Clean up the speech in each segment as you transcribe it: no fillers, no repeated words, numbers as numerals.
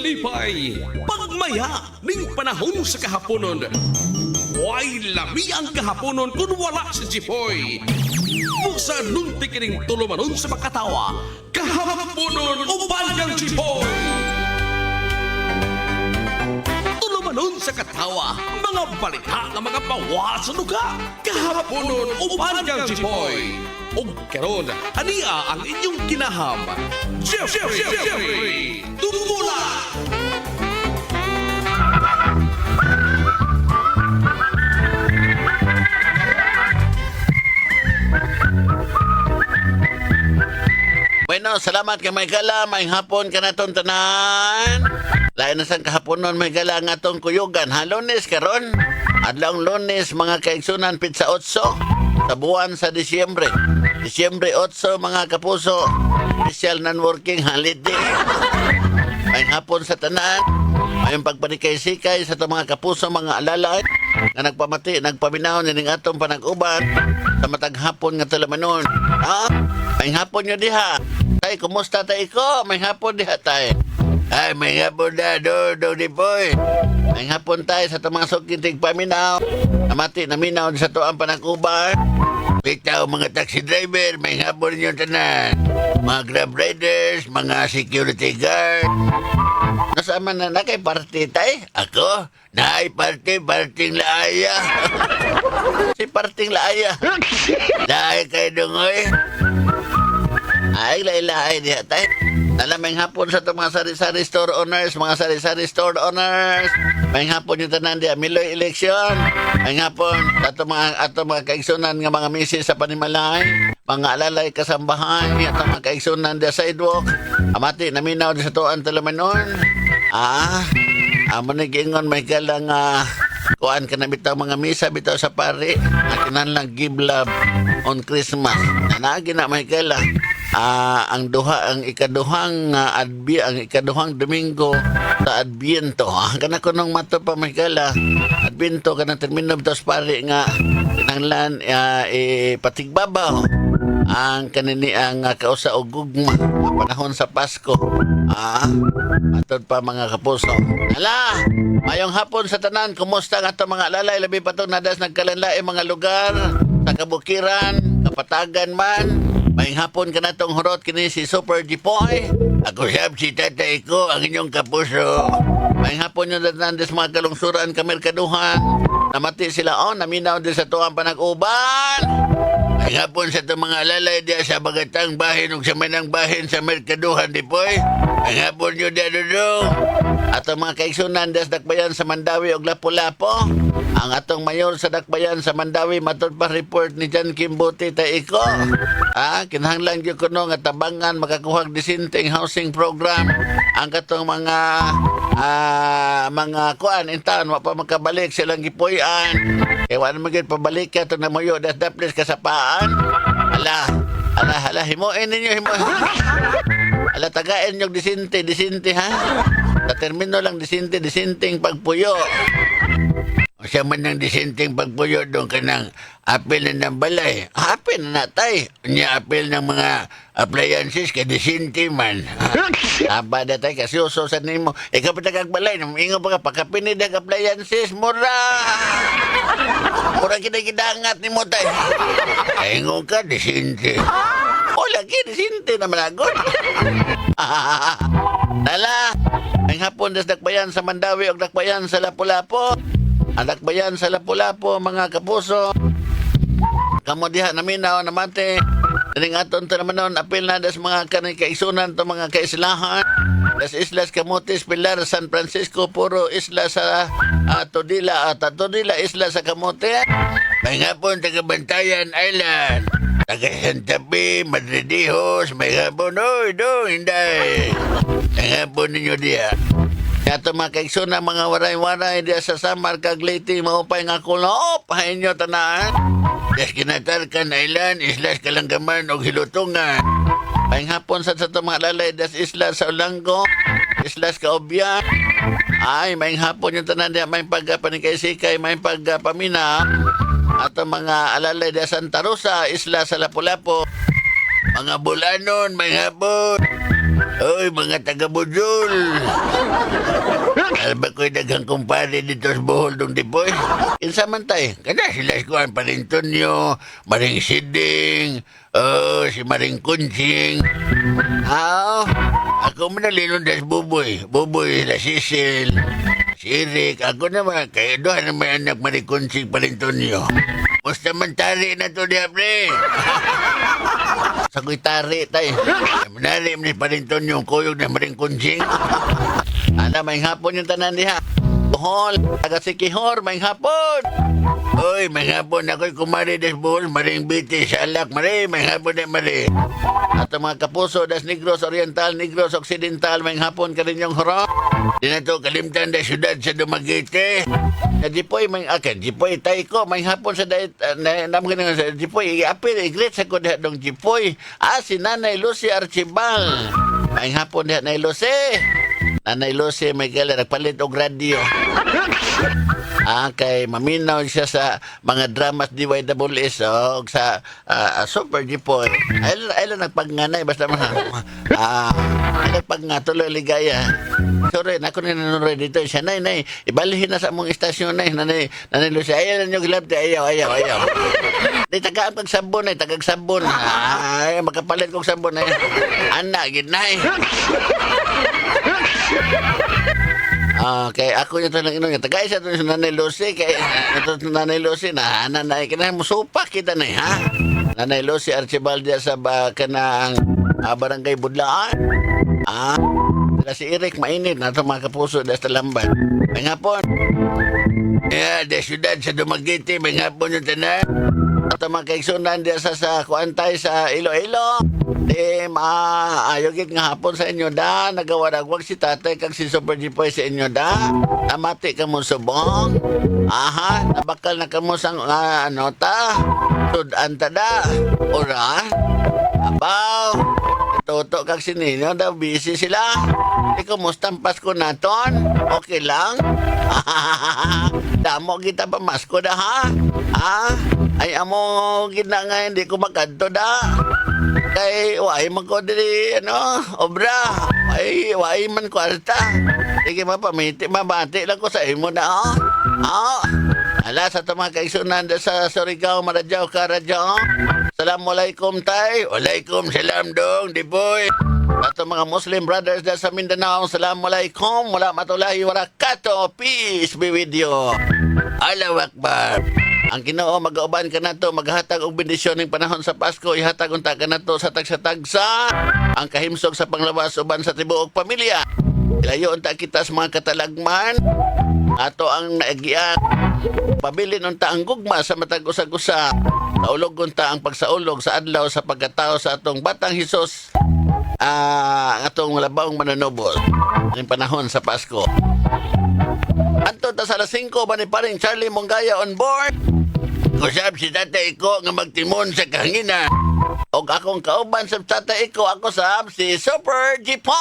malipay, pagmaya ning panahon sa kahaponon. Way labi ang kahaponon kung wala si Jipoy. Busa nunti kining tulumanon sa makatawa, kahaponon uban niyang Jipoy. Tulumanon sa katawa, mga balita ng mga bawa sa luga, kahaponon uban niyang Jipoy. O karon, ania ang inyong kinaham, Jeffrey Tumula! Bueno, salamat kay may gala, may hapon ka na tanan. Lain na sang kahaponon may gala nga tong kuyugan. Ha, Lunes karon. Adlawng Lunes mga kaigsunan pizza 8 sa buwan sa Disyembre. Disyembre 8 mga kapuso. Official non-working holiday. May hapon sa tanan. May pagpanikay-sikay sa itong mga kapuso, mga alalay nga nagpamati, nagpaminaw nining atong panag-uban sa matag hapon nga talamanon. Ha? May hapon nyo diha. Tay, kumusta tay ko? May hapon diha tay. Ay, may hapon na, do di boy. May hapon tay sa itong mga sukintig paminaw. Namati, naminaw sa ito ang panag-uban. Bitaw mga taxi driver, may hapon nyo tanan. Mga grab riders, mga security guard. Nasama na na kay party tay? Ako? Naay parting laaya. Si parting laaya. Laay kay dungoy. Ay, laay diha tay. Nalamang hapon sa itong mga sari-sari store owners, mga sari-sari store owners. May hapon yung tanan diha, Miloy election. May hapon sa itong mga kaigsunan nga mga misis sa Panimalay, mga alalay kasambahan, itong mga kaigsunan diha sidewalk. Amati, naminaw sa tuan talamanon. Amo nag-ingon may galang kuan ka na bitaw mga misa bitaw sa pari. Akinan lang give love on Christmas. Nanagi na may galang. Ang ikaduhang Domingo sa Adbiento. Kana ko nung mato pa may gala. Adbiento kana termino bitos pare nga kinahanglan patigbabaw ang kanini ang kausa og gugma panahon sa Pasko. Atod pa mga kapuso. Hala, mayong hapon sa tanan. Kumusta nga to mga lalay labi pa to nadas nagkalanlae mga lugar sa kabukiran, kapatagan man. May hapon ka na tong hurot kini si Super Jipoy. Ako siyab si tatay ko, ang inyong kapuso. May hapon yung natandes mga kalungsuran kamerkaduhan. Namati sila naminaw din sa tuwang panag-uban. May hapon sa itong mga lalay diya sa bagatang bahin ug sa manang bahin sa merkaduhan, Jipoy. May hapon nyo diya dudong. Atong mga kaigsunan diya sa Dakbayan sa Mandawi ug Lapu-Lapu. Ang atong mayor sa Dakbayan sa Mandawi matod pa report ni Jan Kimbuti taiko. Kinahanglan gyud kuno nga tabangan makakuhag disenteng housing program ang katong mga kuan intan wa pa makabalik silang gipuy-an. Kaya wala magiging pabalik ka ito na moyo das daples kasapaan. Hala, himuin ninyo, himuin. Hala, tagain nyo disente ha. Sa termino lang disenteng pagpuyo. O siya man ng disenteng pagpuyo doon ka ng apel na ng balay. Apel na natay. Niya apel ng mga appliances ka disente man. Aba na tayo kasi usosan mo. Ikaw pa nagagbalay. Ingo pa ka pakapinid ang appliances. Mura kinagidangat ni mo tayo. Ingo ka disente. O lagi disente na malagot. Tala. Ang hapon das Dakbayan sa Mandawi o Dakbayan sa Lapu-Lapu. Ang Dakbayan sa Lapu-Lapu, mga kapuso. Kamo diha naminaw namate. Daling aton to naman noon, apil na das mga kaisunan to mga kaislahan. Das Islas Camotes, Pilar, San Francisco, puro isla sa Todila. Todila isla sa Camote. May hapon, taga-Bantayan Island. Taga-Santa Fe, Madridijos, may hapon. Oy, hinday. May hapon ninyo diha. Kato mga kaigsunan, mga waray-waray diya sa Samar, Cagliti, maupay nga kulo. Pahain nyo tanaan. Des Kinatarkan Island, Islas Kalanggaman o Hilutungan. Pahing hapon sa mga lalay, das Islas sa Olango, Islas Kaobya. Ay, may hapon yung tanan diya, may pagpanikay-sikay, may pagpamina. Ato mga alalay diya Santa Rosa, Isla sa Lapu-Lapu. Mga Bulanon, may hapon. Oy, mga taga-Bujol. Alba ko'y daghang kumpare dito sa Bohol dong Dipoy. Kinsa man tay? Kada sila kuan Parintonyo, Maring Siding, si Maring Kunching. Ako man nalinon das Buboy. Buboy, la Cecil, si Eric. Ako naman, kaya doon naman anak Maring Kunching Parintonyo. Musta man tari na to diya, pre. Sa ko'y tari, tay. Manari man pa rin to yung kuyog na Maring Kunching. May hapon yung tanan diha. Bohol, taga Sikihor, may hapon. Oy, may hapon ako'y kumari des Bohol, Maring Biti, Salak, may hapon na mari. At ang mga kapuso, das Negros Oriental, Negros Occidental, may hapon ka rin yung horo. Di na to kalimtan da syudad sa Dumaguete. Sa Jipoy, may akin, Jipoy, tay ko, may hapon sa dahit, naman nga sa Jipoy, i-apil, i-greet sa ko diha dong Jipoy. Si Nanay Lucy Archibal. May hapon diha, Nanay Lucy. Nanay Lucy, may gala, nagpalit og radyo. Kay maminaw siya sa mga dramas DYWS o sa Super Jipoy. Ay lang nagpagnganay, basta man. Nagpagngatuloy ligaya. Sorry, ako na nanonood dito. Siya, nay, ibalihin na sa mong istasyon, nay. Nanay Lucy, ayaw na nyo gilabti, ayaw. Di tagaan pag sabon, tagag sabon. Ay, makapalit kong sabon, ay. Anak, ginay. Kay ako yung talang inong tagay sa ito sa Nanay Lucy. Kay ito sa Nanay Lucy na nanay, kinahin mo supak kita na, ha? Nanay Lucy Archibald sa kanang barangay Budlaan. Si Eric mainit na ito mga kapuso da sa Lamban. May hapon. Da syudad sa Dumaguete, may hapon yung tanan. At mga kaigsunan da sa kuantay sa Iloilo. Ayogit nga hapon sa inyo da. Nagawaragwag si tatay kag si Super Jipoy sa inyo da. Namati ka mo subong. Nabakal na ka mo sang nota. Sudan ta da. Ora. Abaw. Toto kag sininyo daw, busy sila. Kumusta ang Pasko naton? Okay lang? Damo kita pa Masko da, ha? Ay amo gina nga hindi ko magkanto da. Kay wai man ko diri obra. Ay wai man kwarta. Sige mabati lang ko sa imo na, Ala sa mga kaigsunan sa Surigao, Maradyaw, Karadyaw. Assalamualaikum tay. Walaikum salam dong, Diboy. At mga Muslim brothers da sa Mindanao, Assalamualaikum. Wala matulahi warakatuh. Peace be with you. Allahu Akbar. Ang Ginoo mag-auban ka nato, maghatag og bendisyon ning panahon sa Pasko, ihatag unta ka nato sa tagsa-tagsa. Ang kahimsog sa panglawas uban sa tibuok pamilya. Ilayo unta kita sa mga katalagman. Ato ang naagian. Pabilin unta ang gugma sa matag usa-usa. Kaulog unta ang pagsaulog sa adlaw sa pagkatao sa atong batang Hesus. Atong labawng mananubos ng panahon sa Pasko. Anto ta sa alas 5 ba ni paring Charlie Mongaya on board? Kusab si tatay ko nga magtimon sa kahangina. Og akong kauban sa tatay ko, ako sab si Super Jipoy!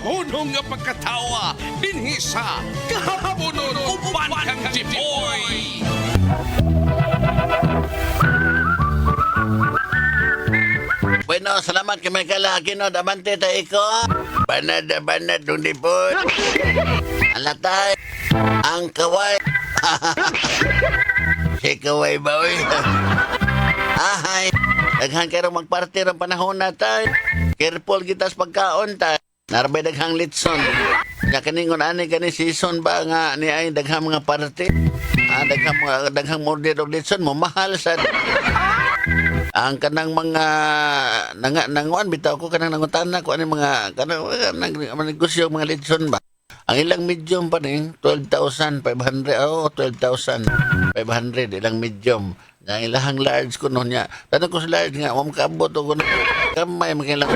Hunong nga pagkatawa, binhisa, kahaponon, uban kang Jipoy! Bueno, salamat kay may kalaki no, damante tayo ko. Banad nung Dipoy. Alatay, ang kaway. Si kaway ba, oy? Ahay, daghan kayo magparty ng panahon na tayo. Careful kita sa pagkaon tayo. Narbay daghang litson. Kaningon ani kani season ba nga ni ay daghang mga party. Daghang murder og litson mo mahal sad. Ang kanang mga nanguan bitaw ko kanang nangutana ko ani mga kanang negosyo mga litson ba. Ang ilang medium pa ning 12,500 12,500 ilang medium. Ang ilang large ko no nya. Tanong ko sa large nga mo makaabot og kamay makilang.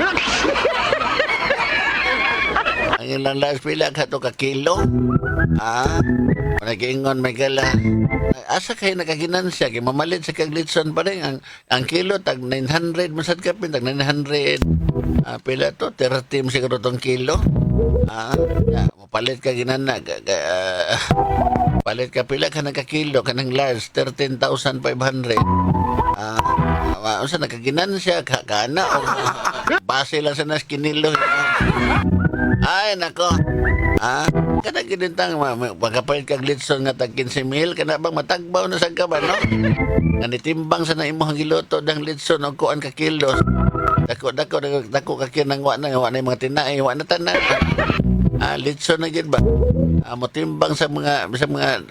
Ang ilang large pila ka to ka kilo. Nag-ingon may gala. Asa kayo nakaginansya? Kaya mamalit sa kaglitson pa rin. Ang kilo, tag 900. Masad ka pin, tag 900. Pila to, 30 siguro tong kilo. Mapalit ka ginana. Palit ka pila ka nagka-kilo. Kanang large, 13,500. Unsa nakaginansya kana o base lang sa naskinilo. Ay nako. Kada ginintang pagkapalit kag litson nga tag 15,000 kana bang matagbaw na sa ka ba no? Nga nitimbang sa na imong giluto dang litson og kuan ka kilos. Dako ka kinang wa na yung mga tinae, wa na tanan. Litson na gid ba? Mo timbang sa mga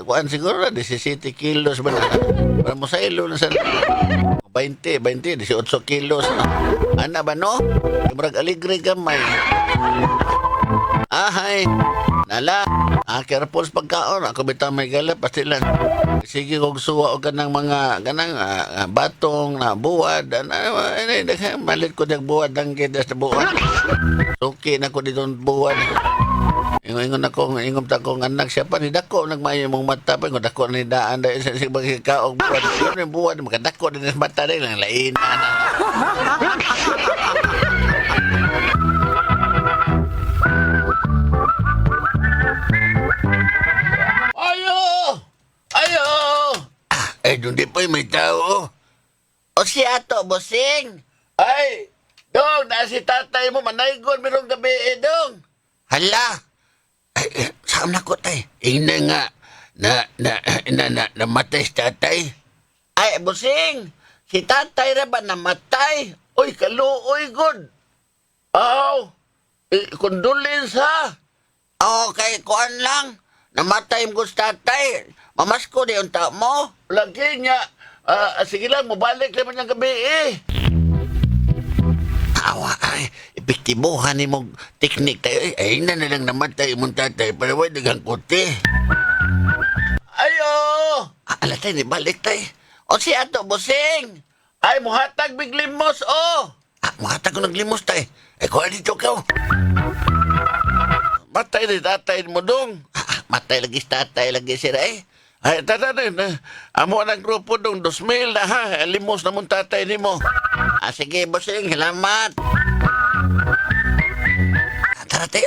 kuan siguro 17 kilos ba na. Para mo sa ilo na sa 20, 18 kilos. Ana ba no? Murag aligre gamay. Hay. Nala. Careful sa pagkaon. Ako bitaw may gala pastilan. Sige kog suwa og kanang mga batong na buwad. Malit ko dag buwad ang kidas na buwad. Suki na ko dito buwad. Ingon ako, ingom ta kong anak siya pa ni dako nagmayo mong mata pa ko dako ni daan dahil sa bagi kaog buwad. Yung buwad makadako din sa mata dahil lang lain. Doon di po'y may tao. O siya to, bossing. Ay, dong, na si tatay mo manaygon merong gabi dong. Hala. Ay, saan na ko, tay? Ina nga, namatay si tatay. Ay, bossing, si tatay ra ba namatay? Uy, kaluoy, good. Kondolins ha. Okay, kuan lang. Namatay mo si tatay. Mamasko di unta mo. Lagi niya. Sige lang, mabalik naman yung gabi Tawa ay. Epektibuhan ni mong teknik tayo. Ay na lang namatay mong tatay. Para wala dagang kuti. Ayo! Alatay ni balik tay. O si ato, bossing. Ay, muhatag big limos, muhatag ko ng limos tay. Ay, kuha dito ka. Matay ni tatay mo dong. Matay lagi sa tatay lagi sila Ay, tatay na. Amo ang grupo dong 2,000 na ha. Limos na mong tatay ni mo. Sige, bossing. Salamat. Tatay,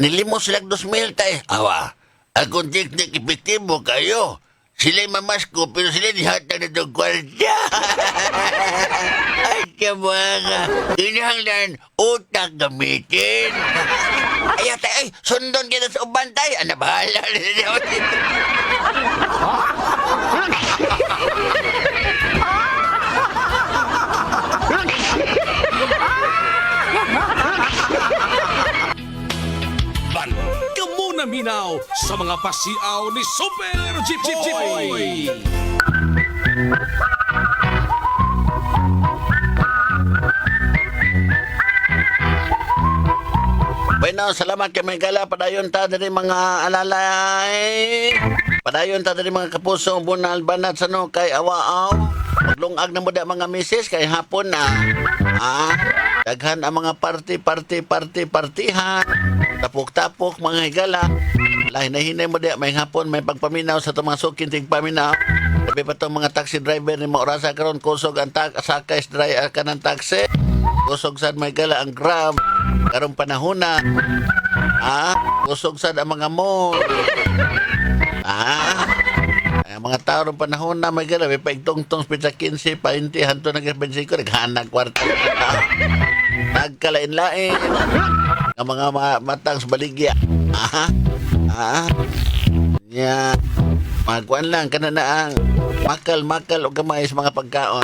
nilimos sila 2,000 tay. Awa, akong teknik epektibo kayo. Sila'y mamasko, pero sila nihata na itong kwarta. Ay, kabaga. Inahanglan, utak gamitin. Ay, sundon kita sa uban tayo. Ano, bahala na siya. Kamu na minaw sa mga pasiaw ni Super Jeep Boy. Bueno, salamat kay may gala. Padayon ta diri mga alalay. Padayon ta diri mga kapuso. Bunal banat sa no kay awaaw. Maglungag na mo da mga misis kay hapon na. Daghan ang mga partihan. Tapok-tapok mga higala. Lahi na hinay mo da may hapon may pagpaminaw sa itong mga sukinting paminaw. Sabi pa itong mga taxi driver ni mo orasa karon kusog ang sakay driver ka ng taxi. Kusog sad may gala ang Grab. Karong panahon na. Kusog sad ang mga mall. Ang mga tao ng panahon na may gala may paigtong-tong pizza 15, 20, hanto nag-25, naghanag kwarta. Nagkalain-lain. Ang mga matang sa baligya. Magkuhan lang ka na ang makal o gamay sa mga pagkaon.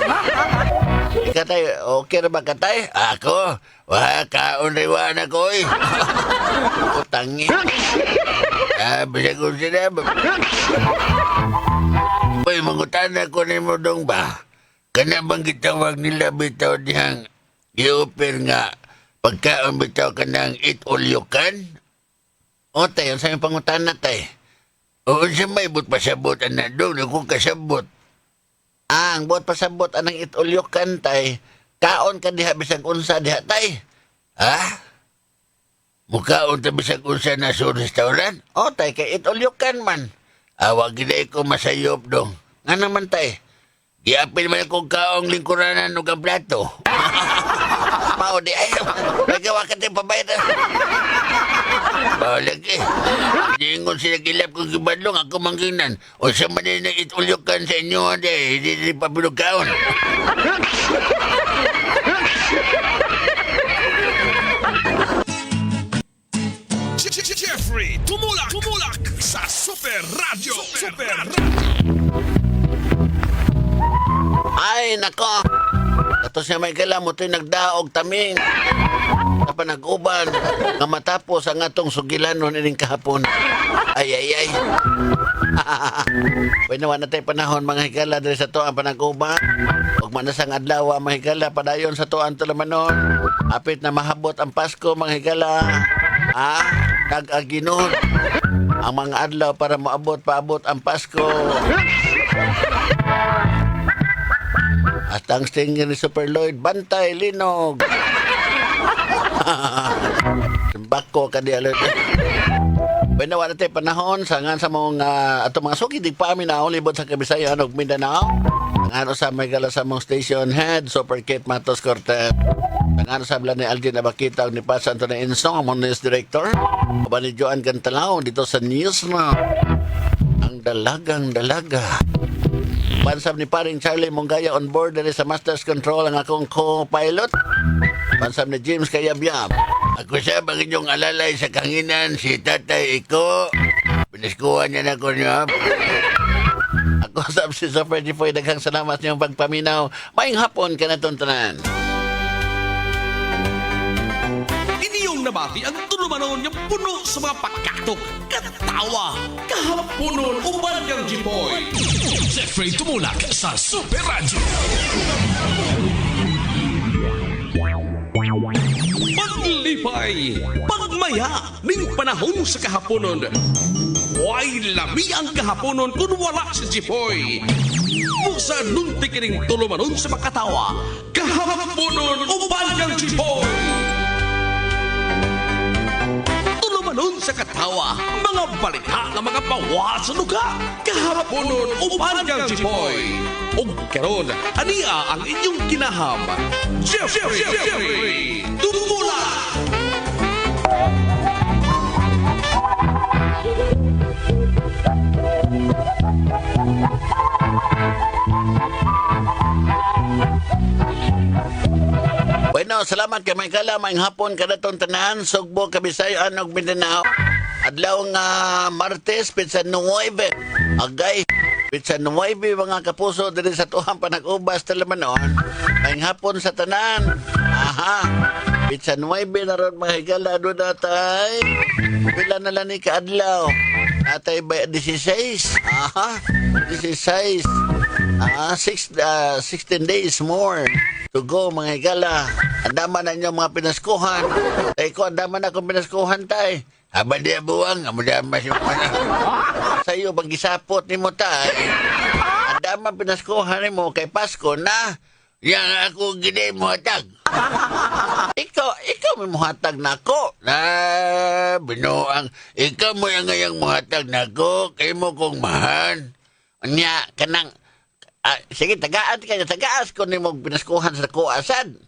Katay, okay na ba katay? Ako? Kaon riwan ako Utangi. Bisa ko sila. Uy, mangutan ako ni mo dong ba? Kana bang gitawag nila bitaw diyang i-offer nga pagkaon bitaw ka ng eat all you can? O tayo, sa yung pangutan na tayo. O siya may but pasabot na doon, ako kasabot. Ang buat pasabot anang eat all you can tay. Kaon ka diha bisag unsa diha tay. Mukaon ta bisag unsa na sa restaurant? O tay, kay eat all you can man. Awag gina ko masayop dong. Nga naman tay. Giapil man akong kaong lingkuranan o ang plato. Mao di ay. Nagawa ka tayo pabayad. Balag eh. Dingon sila gilap kong gibadlong ako mangginan. O sa manin na itulyokan sa inyo, hindi pa pinugaon. Jeffrey tumulak sa Super Radio. Ay, nako. Tapos siya may kala mo ito'y nagdaog taming. Sa panag-uban nga matapos ang atong sugilanon ining kahapon. Ay. Pwede na tayo panahon mga higala dahil sa to ang panag-uban. Huwag manasang adlaw ang mga higala padayon sa to ang tulamanon. Apit na mahabot ang Pasko mga higala. Nag-aginon ang mga adlaw para paabot ang Pasko. At ang stinger ni Super Lloyd, bantay, linog. Bako ka di alert. Pwede na tayo panahon sa mga ato mga suki di pa amin na libot sa Kabisayan ug Mindanao. Ang sa may gala sa mong station head, Super Kate Matos Cortez. Ang sa bala ni Aldin Abakita ni Pasa Antonio Insong, ang news director. Aba ni Joan Gantalao dito sa news na ang dalagang dalaga. Pansab ni paring Charlie Mongaya on board dali sa Master's Control ang akong co-pilot. Pansab ni James Kayabyab. Ako siya bang inyong alalay sa kanginan si Tatay Iko. Piniskuhan niya na ko niya. Ako sab si Super Jipoy. Daghang salamat niyong pagpaminaw. Maing hapon ka na tuntunan. Iniyong nabati ang tulumanon yung puno sa mga pagkatok, katawa, kahaponon, uban ng Jipoy. Jeffrey tumulak sa Super Radio. Paglipay, pagmaya, ning panahon sa kahaponon. Huwag lami ang kahaponon kung wala si Jipoy. Musa nunti kining tulumanon sa makatawa, kahaponon, uban ng Jipoy. Tulumanon sa katawa, mga balita na mga pawa sa luga, kahaponon, uban ng Jipoy. O karon, ania ang inyong kinaham, Jeffrey Tumula! Bueno, salamat kay may kalamang hapon kada tanan, Sugbo, Kabisayan ug Mindanao. Adlaw nga Martes, Pizza 9. Agay, Pizza 9 mga kapuso diri sa tuhang panag-ubas talamanon. May hapon sa tanan. Pizza 9 na ron mga higala do datay. Pila na lang ni kaadlaw. Atay ba 16? 16. 16 days more to go mga higala. Andaman na inyo mga pinaskuhan. Tay ko, andaman na akong pinaskuhan tay. Haba di buwang, amudamas yung mana. Sa iyo, pag isapot ni mo tay, andaman pinaskuhan ni mo kay Pasko na yang ako gini mo hatag. Ikaw may muhatag na ako. Binuang, ikaw mo yung ngayang muhatag na ako. Kayo mo kong mahan. Anya, kanang, sige, tagaas ko ni mo pinaskuhan sa kuasan.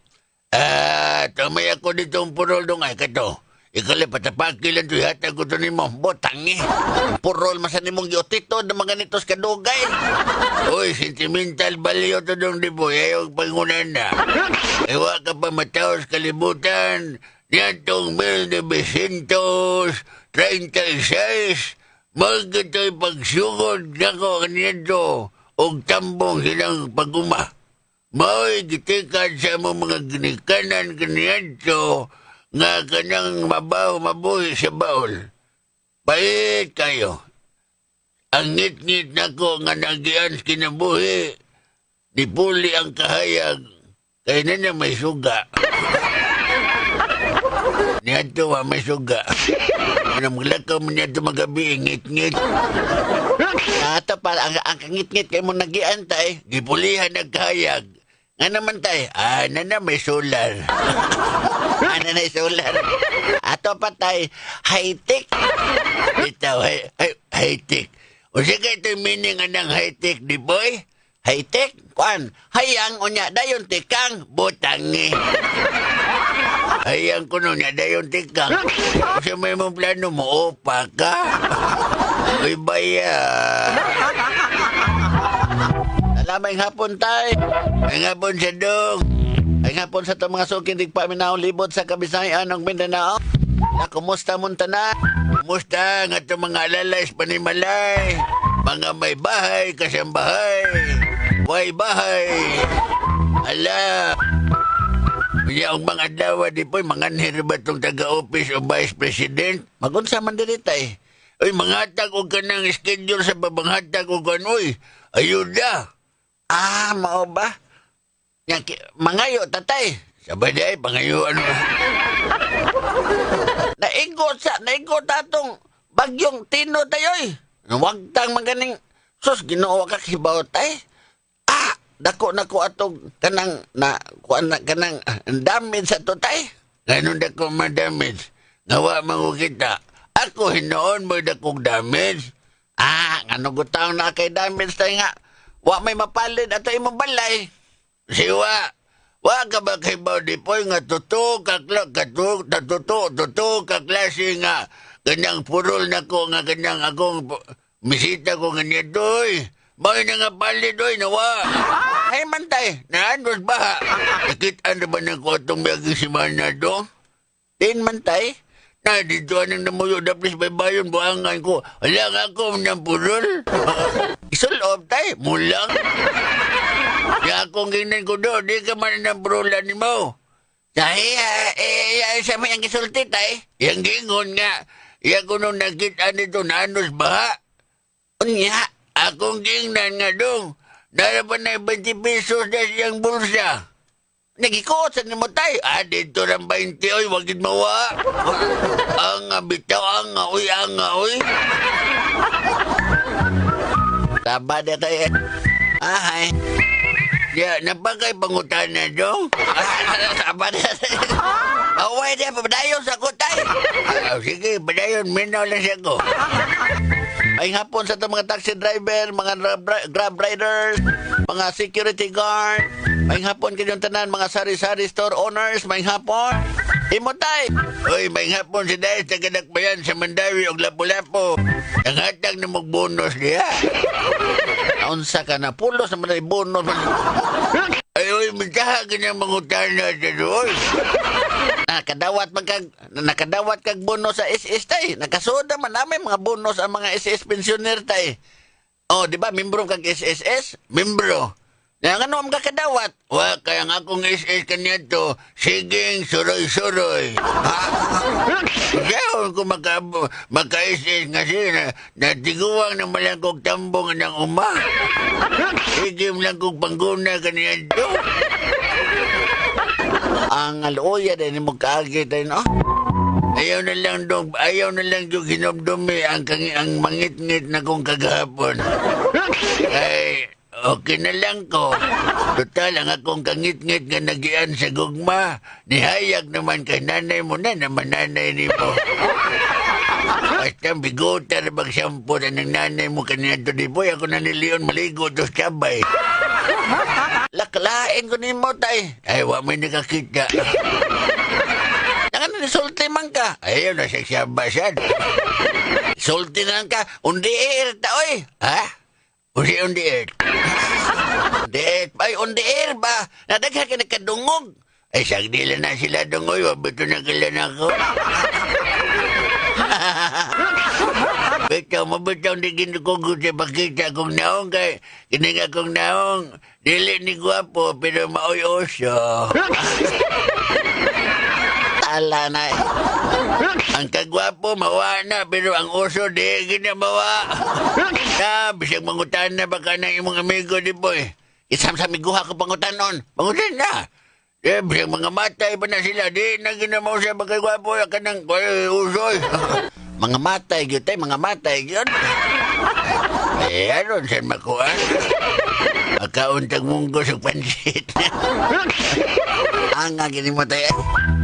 Tumay ako dito ang purol dong ay kato. Ikali patapakilan to yata ko to ni mo. Botangi. Purol masan ni mong yotito na mga nitos kadugay. Uy, sentimental value to dong di boy. Ayaw pangunan na. Ewa ka pa mataos kalibutan. Yan tong 1936. Magkato'y pagsugod na ko kanito. Og tambong silang paguma. Mao'y gitikan sa mga ginikanan kanito. Nga kanang mabuhi sa baol. Pait kayo. Ang ngit-ngit na ko nga nagian sa kinabuhi. Nipuli ang kahayag. Kaya na may suga. Niyato may suga. Ano maglakaw mo niyato magabi, ngit-ngit. Ato pa, ang ngit-ngit kayo mo nagian tay. Gipulihan nagkahayag. Nga naman tay, na may solar. Na solar. Ato pa tay, high-tech. Ito, high-tech. O sige ito yung meaning ng high-tech, di boy? High-tech? Kuan? Hayang, unya, dayon tikang, butangi. Ayang ko nun, dayon tikang. Kasi may mong plano mo, opa ka. Uy, baya. Alamay hapon tay. Ay hapon sa dong. Ay hapon sa itong mga suking digpaminaw libot sa Kabisayan ng Mindanao. Na kumusta mong tanan? Kumusta nga itong mga alalay sa panimalay? Mga may bahay, kasambahay. Way bahay. Ala. Kaya ang mga dawa di po'y mga nirba itong taga-office o vice president. Magunsa man diri tay. Uy, manghatag o ka ng schedule sa babanghatag o ka uy. Ayuda. Ah, mao ba? Mangayo, tatay. Sabay di ay, pangayo, ano. Naigot atong bagyong tino tayo'y. Huwag tang maganing. Sus, ginoo ka kibaw tay. Ah, dako atong kanang damage sa to tay. Ganun dako ma-damage. Ngawa mangu kita. Ako hinoon mo dakong damage. Ah, ano gutang na kay damage tay nga. Wa may mapalid ato imong balay. Siwa. Wa ka ba kay body poy nga tuto ka klase nga kanyang purol na ko nga kanyang akong misita ko nga niya doy. May na nga palid doy nawa. Ay man tay, naanos ba? Nakitaan na ba ng kotong mayaging simana do? Din man tay. Na, dito anong namuyo, daplis baybayon, buhangan ko. Wala nga ako ng purol. Isulob tay, mulang. Kaya akong ginan ko do, di ka man ng purulan mo. Dahil, sa may ang isulti tay. Yang gingon nga, iya ko nung nakita nito, naanos ba? Unya, akong gingnan nga dong. Narapan na 20 pesos na siyang bulsa. Nagikosan ni mo tayo. Ah, dito ng 20, oy, wagid mawa. Bitaw, oy. Taba na tayo. Ahay. Ya, napagay pangutan na dong. Taba na tayo. Away na, padayon sa ko tayo. Sige, padayon, minaw lang siya ko. Ay hapon sa itong mga taxi driver, mga grab riders, mga security guard. May hapon kanyang tanan, mga sari-sari store owners, may hapon. Imotay! Uy, may hapon si Dais, tagadakbayan sa Mandawi o Lapu-Lapu. Ang hatag na mag-bonus niya. Naunsa ka na, pulos naman ay bonus. Ay, uy, magkaha kanyang mangutan na siya doon. Nakadawat kag bonus sa SS tay. Nakasoda man namin mga bonus ang mga SS pensioner tay. Oh, di ba? Membro kag SSS? Membro. Na ano ang kakadawat? Wa, kaya nga akong SS kanya to, siging suroy-suroy. Kaya ko maka-SS nga siya, natiguang na malang kong tambong ng uma. Siging lang kong pangguna kanya to. Ang aluya din mo kaagit ay no? Ayaw na lang yung hinumdumi ang mangit-ngit na kong kagahapon. Ay, okay na lang ko. Total, ang akong kangit-ngit nga nagian sa gugma. Nihayag naman kay nanay mo na naman nanay ni mo. Basta bigota na magsampo na ng nanay mo kanina to di boy. Ako na niliyon maligo to sa sabay. Laklain ko ni mo tay. Ay, wa may nakakita. Nakan sulti man ka. Ayaw na siya sabasan. Sulti na ka. Undi-ir ta oy. Ha? Undi-ir. Ay, undi-ir ba? Nadagha ka nakadungog. Ay, sagdila na sila dungoy. Wabito na kailan ako. Bitaw, mabitaw di ginukugo sa pakita kong naong kay kininga kong naong dili ni guwapo pero maoy oso. Tala na eh. Ang kagwapo mawa na pero ang oso di ginamawa. Na, bisag mangutan na baka ng imong amigo di boy. Isam sa miguha ko pangutanon. Pangutan na. Bisag mga matay pa na sila. Di na ginamaw siya baka gwapo ka ng usoy. Mga matay yun tayo, mga matay yun. Ano saan makuha? Makauntag munggo sa pansit. Ang gini mo tayo.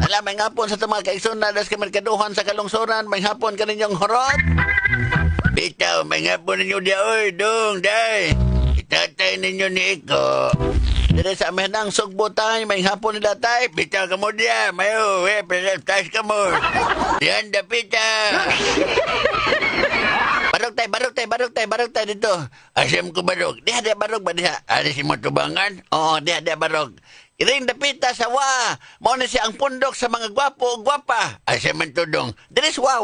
Alam, may hapon sa mga kaigsunadas ka merkaduhan sa kalungsuran, may hapon ka ninyong horot. Bitaw, may hapon ninyo di, oy, dong, day. Itatay ninyo ni Iko. Dire sa amin ang sugbo tay, may hapon nila tay. Bitaw ka mo diya, mayo, presentase ka mo. Diyan, dapita. Barog tay dito. Asam ko barog. Diha barog ba diha? Ari si mo tubangan? Oo, diha barog. Iring dapita sa wa. Mao na siya ang pundok sa mga gwapo o gwapa. Asam man tudong. Diris wa.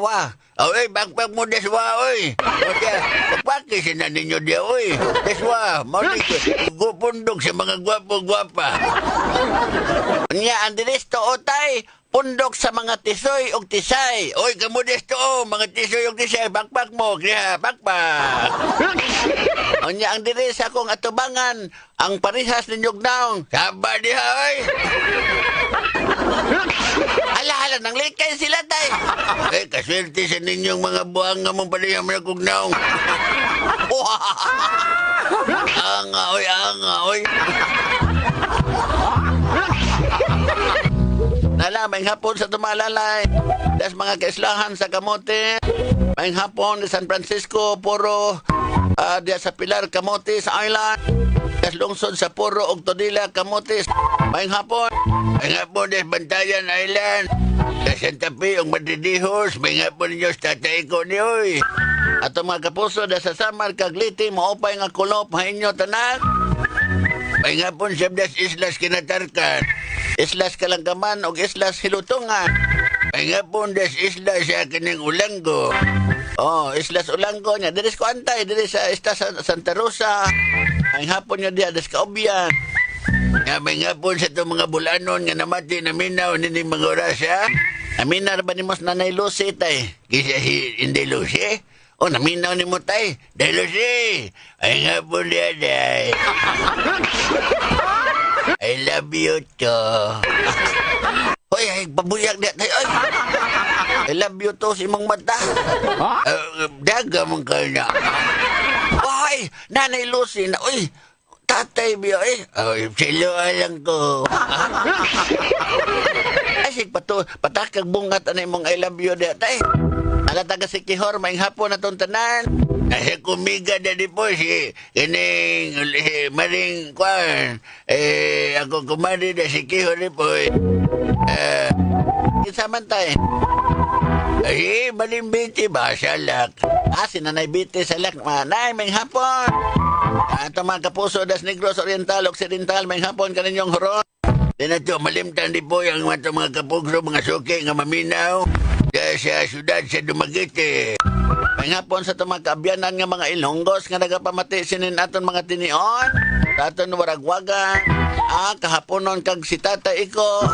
Oy, bagpag mo deswa, oy. O diya, pagpaki siya na ninyo diya, oy. Deswa, mao ni pundok sa mga gwapo o gwapa. Nya, ang diris to, otay. Pundok sa mga tisoy o tisay. Oy, kamo desto, mga tisoy o tisay. Bakpak mo, kaya bakpak. O niya, ang diri sa akong atubangan, ang parihas ninyog naong. Saba diha, oy. Hala, nang likay sila, tay. Kaswerte sa ninyong mga buwang nga mong parihas mo na naong. Anga, oy. Nalamay hapon sa tumalalay. Das mga kaislahan sa Kamote. May hapon di San Francisco, Puro, diya sa Pilar, Kamote sa Island. Das lungsod sa Puro, Octodila, Kamote. May hapon di Bantayan Island. Sa Santa Fe, ang Madridihos. May hapon ninyo sa tatay ko ni Uy. At ang mga kapuso da sa Samar, Kagliti, maupay nga kulop, hainyo tanan. May hapon sa das Islas Kinatarkan. Islas Kalanggaman o Islas Hilutungan. Ay nga po, des islas sa kining Ulanggo. Oh, Islas Ulanggo niya. Diris ko antay, diris sa Islas Santa Rosa. Ay hapon niya diya, des Kaobyan. May nga po sa itong mga bulanon nga namati na minaw nining mga oras, ha? Naminar ba ni Mos Nanay Lucy, tay? Kisa hindi Lucy? O, naminaw ni mo, tay? Day Lucy! Ay nga po diya, day. I love you to. Hoy, pabuyak niya tayo. I love you to si mong mata. Daga mong ka na. Hoy, Nanay Lucy na. Uy, tatay biyo eh. Silo alang ko. Ay, sig patakag bungat anay mong I love you niya tayo. Alataga si Kihor, may hapon na tanan. Nasa kumiga na di po si kining maring kwan. Ako kumari na si Kihor di po. Kisaman tayo. Ay, maling biti ba? Salak. Si Nanay Biti salak. Nanay, may hapon. Ito mga kapuso, Das Negros, Oriental, Occidental, may hapon ka ninyong horon. Di na ito, malimtan di po yung mga kapugso, mga suki, nga maminaw. Sa syudad sa Dumaguete. May hapon sa itong mga kaabyanan nga mga Ilonggos nga nagapamati sinin aton mga tinion. Sa aton waragwagan. Kahaponon kag si tata iko.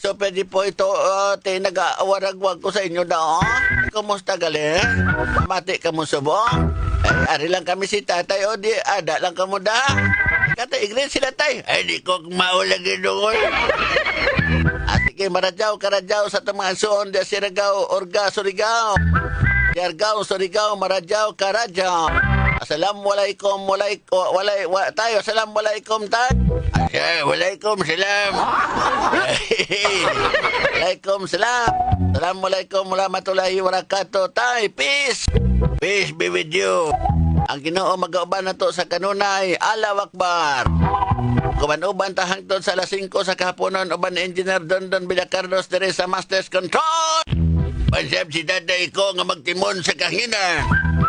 So pwede po ito nag-awaragwag ko sa inyo daw. Kumusta gali? Mati ka mo subong? Ari lang kami si tatay o di ada lang kamo da. Kata igrin sila tay. Ay di ko maulagi doon. Sige, Karadyaw sa mga suon, di Siragaw, Orga, Surigao. Surigao, Maradyaw, Karadyaw. Assalamualaikum, tayo, assalamualaikum, tayo. Walaikum salam. Walaikum salam. Assalamualaikum warahmatullahi wabarakatuh. Tayo, peace. Peace be with you. Ang Ginoo mag-auban na to sa kanunay, Allahu Akbar. Kuman-uban tahang to sa alas 5 sa kahaponon, uban Engineer Dondon Villacardos dire sa Master's Control. Pansab si tatay ko nga magtimon sa kahina.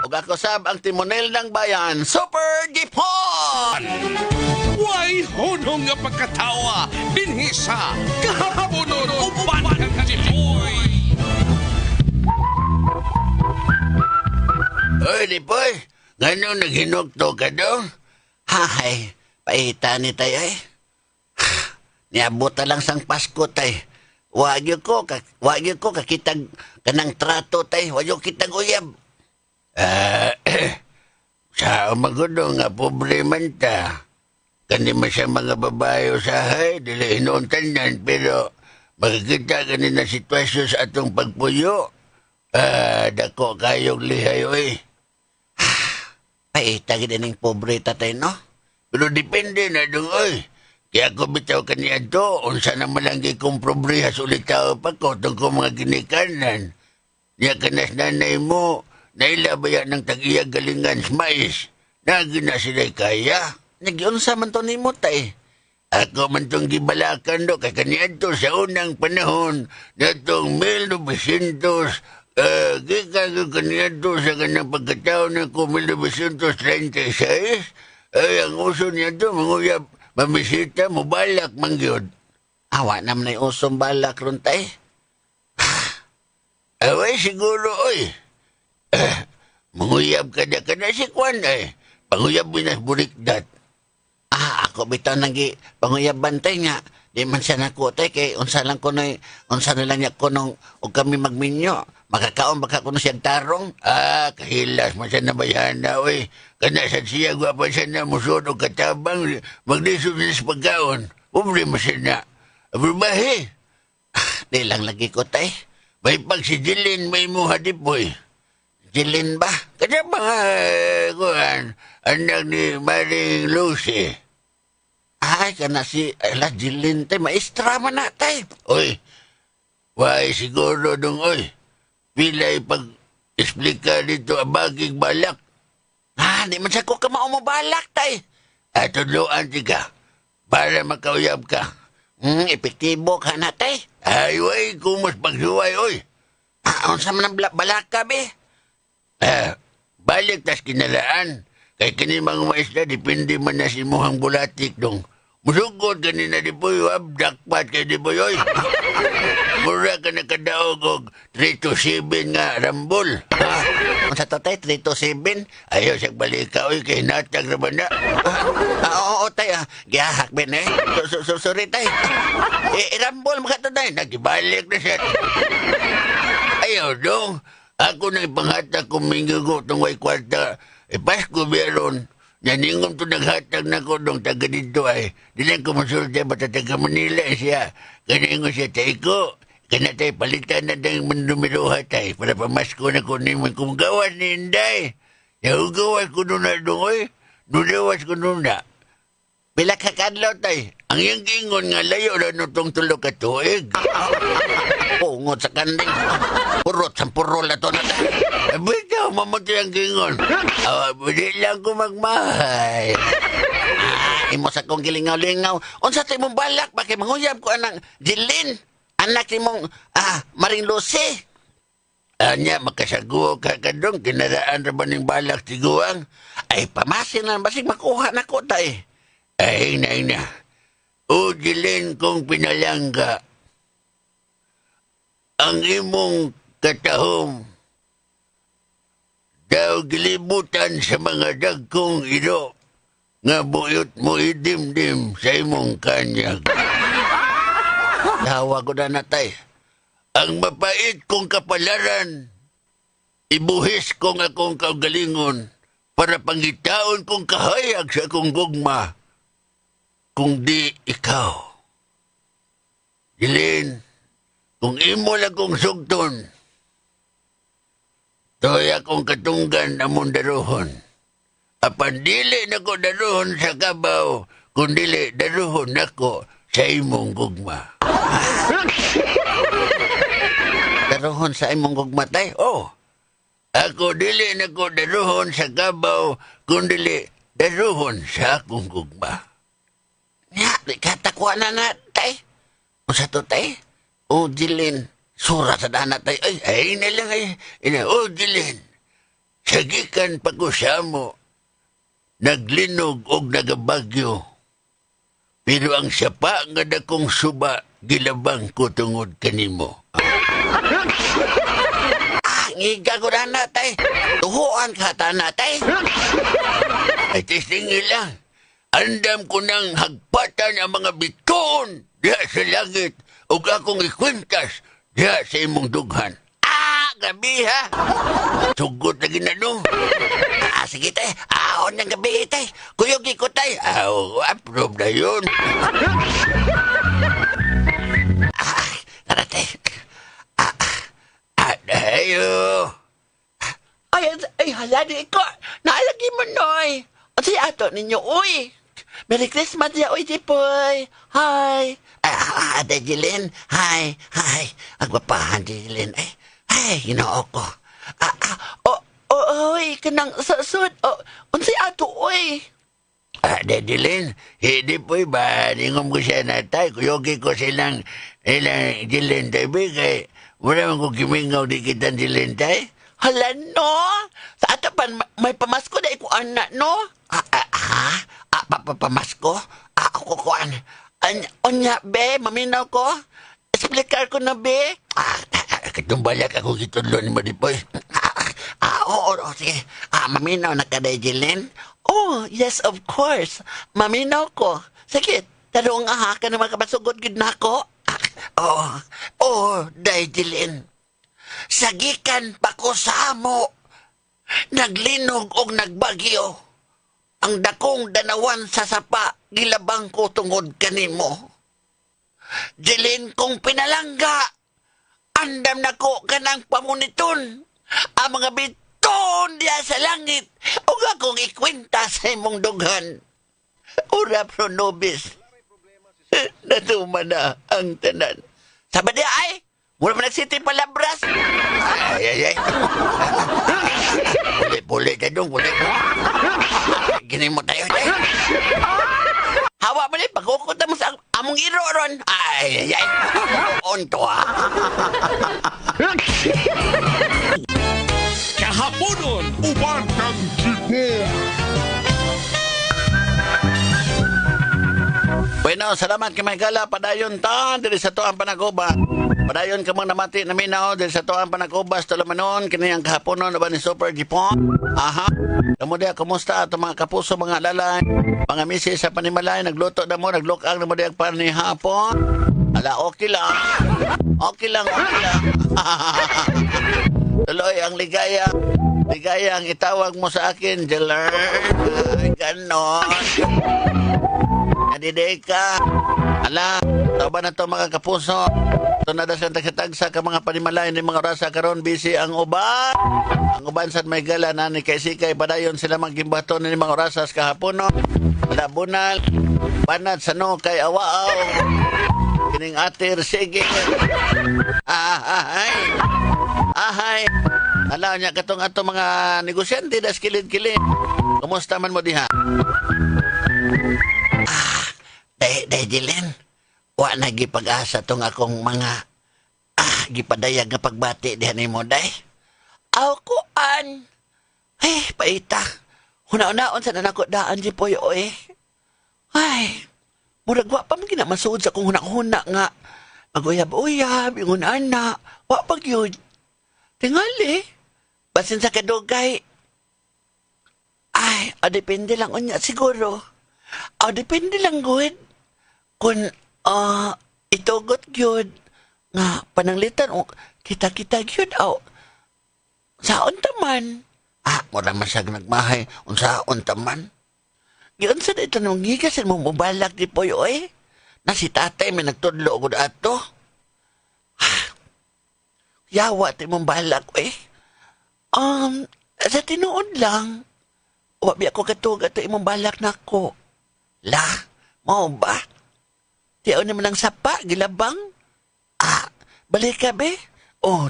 Ug ako sab ang timonel ng bayan, Super Gipon! Way hunong nga pagkatawa, binhisa, kahaponon, uban ng Jipoy. Oy, Dipoy, gano'n naghinugto ka doon? Hahay, paita ni tayo eh. Niabot lang sang Pasko tay. Wagyo ko kakitag kanang trato tay. Wagyo kitag uyab. Sa umagudo nga problema ta. Kani man sa mga babae usahay, dili hinuuntan yan, pero makikita ka na sitwasyon sa atong pagpuyo. Dako kayong lihay oy. Paita gid ning pobre tatay no. Pero depende na dong oy. Kaya ko bitaw kaniya to, unsa na malanggi kong pobrehas ulit tao pa ko tungkol mga ginikanan. Niya kanas nanay mo, nailabaya ng tag-iya galingan mais. Nagi na sila'y kaya. Nagyunsa man to nimo tay. Ako man tong gibalakan do, kay kaniadto sa unang panahon, natong 1900, gikan ko kaniadto sa kanang pagkataon na ko 1936, ay ang uso niya to, manguyab, mamisita, mubalak, mangyod. Awa naman na usong balak ron tay. Away siguro, oy. Manguyab ka na si Kwan, ay. Panguyab binas burikdat. Ako bitaw nagi panguyaban tay nga. Di man siya nako tay kay unsa na lang niya kunong og kami magminyo. Makakaon baka kuno siyang tarong. Kahilas man siya na bayana, oy. Kana sa siya, guwapan siya na musod o katabang, maglisod niya sa pagkaon. Problema siya na. Abrabahe. Di lang lagi ko tay. May pag si Jilin, may muha di po'y. Jilin ba? Kaya mga, kuhan, anak ni Maring Lucy. Ay, kana si Jilin tay. Maestra man na tay. Oy, why siguro dong, oy. Pilay pag-explika dito abagig balak. Di man siya ko ka maumabalak tay. At tudloan ka para makauyab ka. Epektibo ka na tay. Ay, way, kung mas pagsuway, oy. Unsa man ang balaka be? Balik tas kinalaan. Kay kini mga maestra, depende man na si muhang bulatik dong. Musugod kanina di po yung dakpat kay di po yoy. Mura ka nakadaog og 3 to 7 nga rambol. Unsa to tay 3 to 7? Ayaw siya balik ka, oy, kay natag naman na. Oo tay. Gihahak ben eh. Sorry tay. Irambol makato tay. Nagibalik na siya. Ayaw dong. Ako na ipanghatag kung mingigo itong way kwarta. Pasko meron. Naningom to naghatag na ko dong taga dito ay. Dilang kumonsulta ba taga Manila siya. Kaningo siya tayo ko. Kana tayo palitan na ng manumiruha tayo. Para pamasko na ko naman kung gawas ni Inday. Gawas ko nun na dong oy. Nunawas ko nun na. Bila ka kadlaw tay. Ang iyang gingon nga layo na nutong tulo ka tuig. Pungot sa kanding. Purot sa purol na to na tay. Bitaw, mamatay ang gingon. Hindi lang ko magmahay. Imo sa kong gilingaw-lingaw. Unsa tay mong balak? Bakit manguyab ko anang Jilin? Anak ni mong Maring Lucy. Anya, makasaguo ka kadong. Kinaraan ra ba ning balak tiguang? Ay, pamasin na. Basig makuha na ko tay. Ay, na. O, Jilin, kung pinalangga, ang imong katahom daw gilibutan sa mga dagkong iro nga buyot mo idimdim sa imong kanyag. Dawa ko na tay. Ang mapait kong kapalaran, ibuhis kong akong kaugalingon para pangitaon kong kahayag sa akong gugma. Kung di ikaw. Jilin, kung imo lang kong sugton, to'y akong katunggan among daruhon. Apan dili na ko daruhon sa kabaw, kung dili daruhon ako sa imong gugma. Daruhon sa imong gugma tay? Oh, ako dili na ko daruhon sa kabaw, kung dili daruhon sa akong gugma. Nya, di katakwa na tay. Unsa to tay? O Jilin, sura sa dana tay. Ay na lang ay. O Jilin, sagikan pa ko siya mo, naglinog og nagabagyo. Pero ang sapa nga dakong suba, gilabang ko tungod kanimo. Ngiga ko na tay. Tuhuan ka na tay. Ay tistingin lang. Andam ko ng hagpatan ang mga bituon diha sa langit ug akong ikwintas diha sa imong dughan. Gabi ha. Sugot na ginano. Sige tay. Ahon ng gabi tay. Kuyog ko tay. Approve na yun. Tara tay. Ayo. Ay, hala di ko. Naalagi mo noy. O si ato ninyo, uy. Merry Christmas ya, uy, Jipoy. Hi. Ate Jilin. Hi. Agwapahan, Jilin. Ay, ginoo ko. Uy, kanang sasud. Unsi ato, uy. Dadilin, hindi po ba, ningom ko siya natay, kuyogi ko silang ilang Jilin tayo, kay wala man ko kimingaw di kita Jilin tayo. Hala, no? Sa ato pa, may pamasko na ko anak, no? Pamasko? Ako kuan. Onya, be, maminaw ko? Explicar ko na, be? Katumbalak ako kitulon mo di po. Oo, sige. Maminaw na ka, Jilin? Oh, yes, of course. Maminaw ko. Sige, tarong aha ka na makapasugod gid na ako. Jilin. Sagikan pa ko sa amo. Naglinog og nagbagyo. Ang dakong danawan sa sapa, gilabang ko tungod kanimo. Jilin, kung pinalangga, andam na ko kanang pamuniton. Ang mga biton diya sa langit, ug akong ikwenta sa imong dughan. Ura pro nobis. Natuman na ang tanan. Sabad niya ay, mula man nagsiti palabras. Ay. Puli ka dong, puli. Gini mo tayo, tay. Hawa mo ni, pagkukot mo sa among iro ron. Ay. Onto Kahaponon, uban ng Jipon. Bueno, salamat kay Maygala. Padayon ta, diri sa tuang panaguba. Padayon ka mong namati na minaw, diri sa tuang panagubas, tulamanon, kiniyang kahaponon, ba ni Super Jipon. Aha. Kamudia, kumusta ato mga kapuso, mga lalay, mga misis sa panimalay, nagluto na mo, naglukang na mo diag para ni hapon. Ala, okay lang. Okay lang. Tuloy, ang ligaya. Ligaya ang itawag mo sa akin, Jeller. Ay, ganon. Adiday ka. Ala, tao ba na to mga kapuso? Ito na da siyang tagsa ka mga panimalay ni mga rasa karon busy ang uban. Ang uban sa Maygala na ni Kay padayon sila magimbaton ni mga rasas kahapon. No? Ala bunal, banat sa no kay awaaw. Kining atir, sige. Ahay. Ala niya katong ato mga negosyante das kilid-kilid. Kumusta man mo diha? Jilin, wa na gipag-asa tong akong mga gipadayag nga pagbati dihan nimo day. Aw kuan. Paita. Huna-unaon sa nanako daan di po oy. Ay, murag wa pa man ginamasuod sa kong huna-huna nga. Maguyab-uyab, ingon ana. Wa pag yun. Tingali. Basin sa kadugay. Ay, depende lang unya siguro. Depende lang good. Kung itugot yun nga pananglitan o kita-kita yun saon taman. Mura masag nagmahay. Unsaon taman? Yun sa dito nung gigasin mo mubalak di po yoy. Na si tatay may nagtudlo ko ato. Yawa ti mong balak eh. Sa tinuod lang. Wabi ako katuga to imong balak na ko. La, mo ba? Tiyaw naman ang sapa, gilabang. Balik ka be?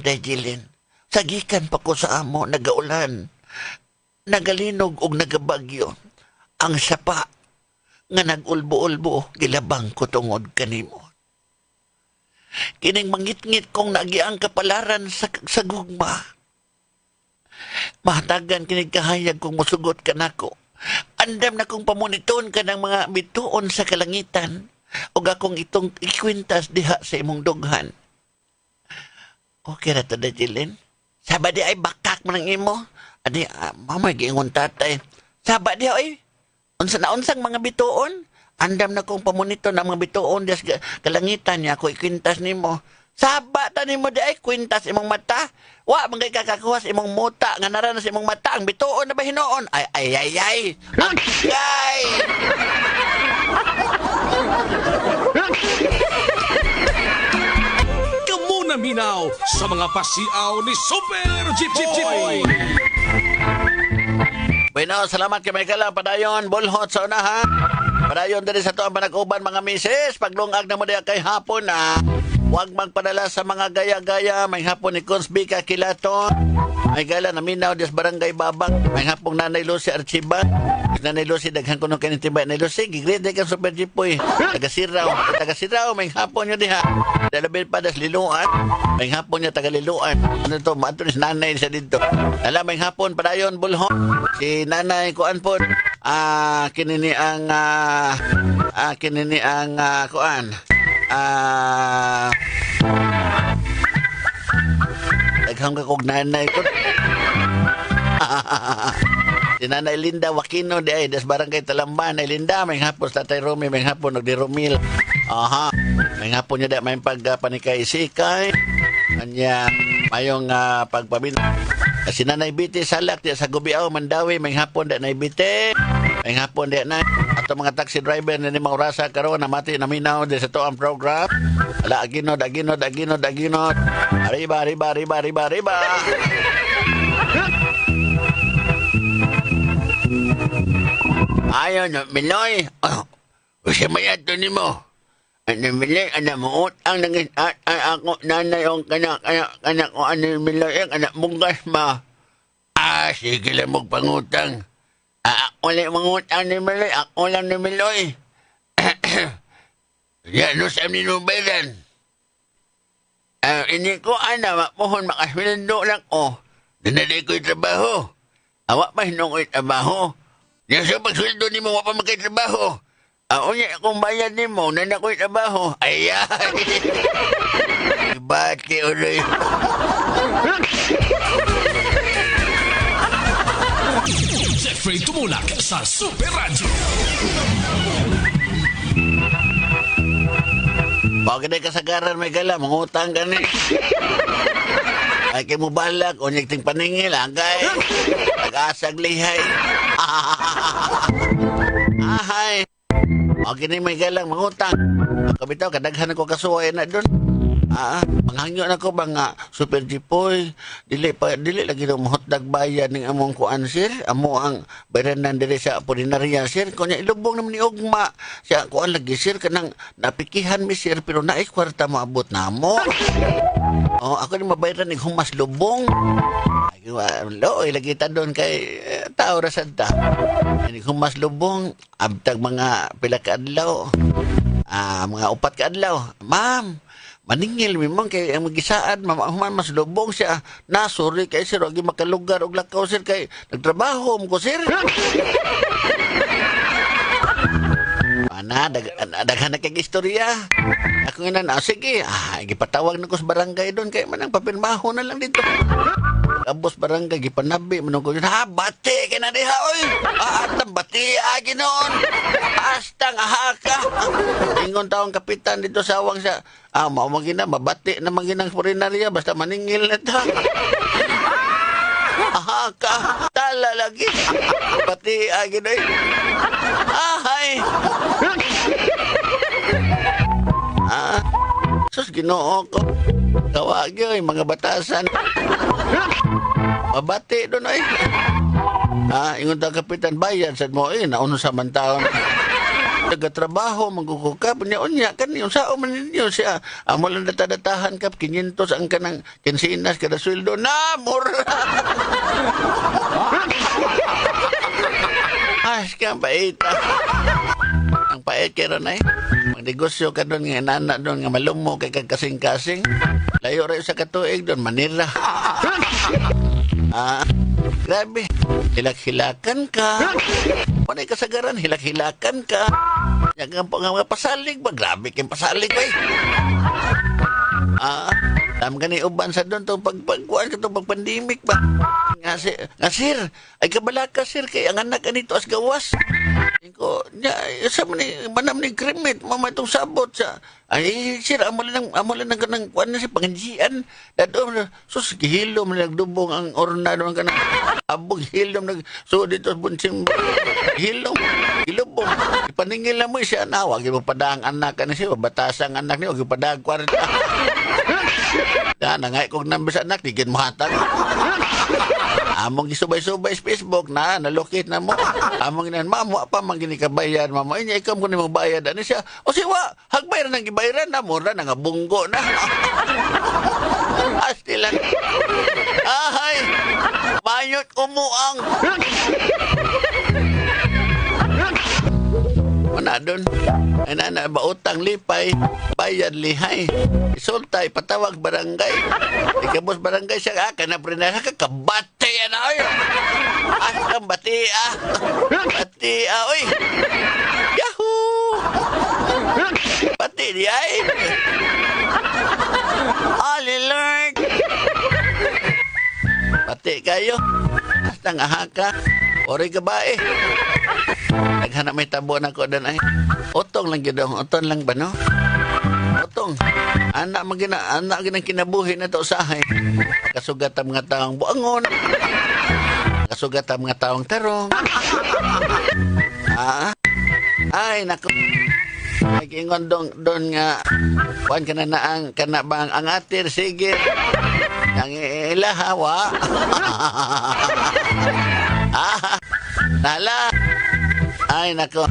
Jilin, sagikan pa ko sa amo, nagaulan. Nagalinog og nagabagyo. Ang sapa, nga nagulbo-ulbo, gilabang ko tungod kanimo. Kining mangit-ngit kong nagiang kapalaran sa gugma. Mahatagan kinig kahayag kong musugot ka nako. Andam na kong pamuniton ka ng mga bituon sa kalangitan o akong itong ikwintas diha sa imong dughan. Okay na to, Jilin. Sabadi ay bakak mo ng imo. Mamay giingon tatay. Sabadi ay, unsang mga bituon. Andam na kong pamuniton ng mga bituon diha sa kalangitan niya ako ikwintas nimo. Saba ta nimo di ay kwintas imong mata. Wa man kay kakakuha sa imong muta nga nara na sa imong mata ang bituon na ba hinoon? Ay. Ay. Kamu na minaw sa mga pasiaw ni Super Jeep. Bueno, salamat kay Michaela. Padayon, bulhot sa unahan. Padayon din sa to ang panag-uban mga misis. Paglungag na mo diya kay hapon huwag magpadala sa mga gaya-gaya. May hapon ni Consby Kakilaton. May gala na minaw des Barangay Babang. May hapong Nanay Lucy Archiban. Nanay Lucy, daghan ko nung kanintibay. Nanay Lucy, gigread kang Super Jipoy. Taga-siraw, may hapon nyo diha. Dalabil pa, das liluan. May hapon nyo, taga-liluan. Ano to, maatunis nanay siya dito. Alam, may hapon, padayon, bulho. Si nanay, kuan po. Kinini ang, kuan. Daghang ka kog nanay ko. Si Nanay Linda Wakino di ay das barangay Talamban. Ay Linda, may hapon Tatay Romy, may hapon nagdirumil. Aha. May hapon niya da may pagpanikay-sikay. Kanya mayong pagpabin. Si Nanay Biti Salak di sa Gubiao Mandawi, may hapon da Nay Biti. May hapon di na ato mga taxi driver na ni mga orasa karon namati naminaw di sa to ang program. Ala aginod. Arriba. Ayaw na, Miloy. Kasi mayato ni mo. Ano, Miloy, mo utang naging ako, nanay, yung kanak ko, Miloy, anak munggas ma. Sige lang magpangutang. Ako lang mangutang ni Miloy, ako lang ni Miloy. Yan, no, sa minubayran. Ini ko, mapuhon, makaswilando lang, Nanali ko yung trabaho. Awak pa hinong ko yung trabaho. Yan sa pagsweldo ni mo, wapa magkatrabaho. Unya, kung bayad ni mo, nana ko yung trabaho. Ayan. Bati uloy. Jeffrey Tumulak sa Super Radio. Bakit na kasagaran may gala, mangutang ka ni. Ay kay mo balak, unyag ting paningil, hangay. Nag-asag lihay. Ahay. Okay na may galang, mangutang. Kabitaw, kadaghan ako kasuway na doon. Manghangyo na ko ba nga, Super Jipoy, dili lagi na mahotdag bayan ng among kuan, sir. Amo ang bayranan diri sa Apolinaria, sir. Kunya ilubong naman ni Ugma. Siya kuan lagi, sir, kanang napikihan mi, sir, pero naay kwarta maabot na mo. Ako ni mabayaran ng humas lubong. Loy, lagi ta doon kay tao rasad ta. Humas lubong, abtag mga pila ka adlaw. Mga 4 ka adlaw. Ma'am, maningil mi mong kay ang magisaad, mamahuman mas lubong siya. Sorry kay sir, wag makalugar og lakaw sir kay nagtrabaho mo ko sir. Daghan na kay istorya. Ako nga sige, gipatawag na ko sa barangay doon kay manang papirmaho na lang dito. Abos barangay, gipanabi, manong ko yun, bati, kinadiha, oy! Atang bati, ginoon! Astang, ahaka! Ingon taong kapitan dito sa awang siya, maumagina, mabati na maginang purinarya, basta maningil na ta. Ahaka! Tala lagi! Bati, ginoon! Ahay! Sus, ginoo ko. Tawag yun, mga batasan. Mabati doon ay. Ingon ta kapitan bayad sa mo nauno sa mantaon. Nagatrabaho magkukukap niya unya kaniyo sa man ninyo siya. Amo lang data-datahan kap 500 ang kanang kinsinas kada sweldo na mura. Kang pait. Ang pait kaya na magnegosyo ka doon nga nana doon nga malumo kay kasing-kasing. Layo rin sa katuig doon, Manila. Grabe. Hilak-hilakan ka. Panay kasagaran, hilak-hilakan ka. Yang mga pasalig ba? Grabe kayong pasalig ba Tam ka ni uban sa doon itong pagkuhan ka itong pagpandemik ba? Nga sir, ay kabala ka sir, kay ang anak anito as gawas. Ko, sa manam ni krimit, mama itong sabot sa, ay sir, amo lang ng kanang kuhan na si panganjian. Dato, sus, gihilom na nagdubong ang ornado ng kanang abog, hilom, so dito bunsim, hilobong. Ipaningil na mo siya na, wag yung padang anak ka na siya, batasang anak niya, wag yung padang kwarta. Nangay kong nambis anak, digin mo hatag. Among gisubay-subay sa Facebook na, nalokit na mo. Among inan, mamo, pa mang ginikabayan, mamo. Inya, ikaw mo ni magbayad. Ano siya? O siwa, hagbayran ng gibayran na, mura na nga bunggo na. Astilan. Ahay, mayot umuang. Ay na ba utang lipay, bayad lihay. Isultay, patawag barangay. Ikabos barangay siya, kana prinasa ka, kabate yan ay. Kang bati Bati oy. Yahoo! Bati di ay. Holy Lord! Bati kayo. Basta nga haka. Ori ka ba eh? Naghanap may tabo na ko dan ay. Utong lang yun dong. Utong lang ba no? Utong. Anak ginang kinabuhi na to usahay. Kasugat ang mga taong buangon. Kasugat ang mga taong tarong. Ay, naku. Ay, kingon doon nga. Kuhan ka na ang kanabang ang atir. Sige. Yang ilahawa. Nala. Ay, nako.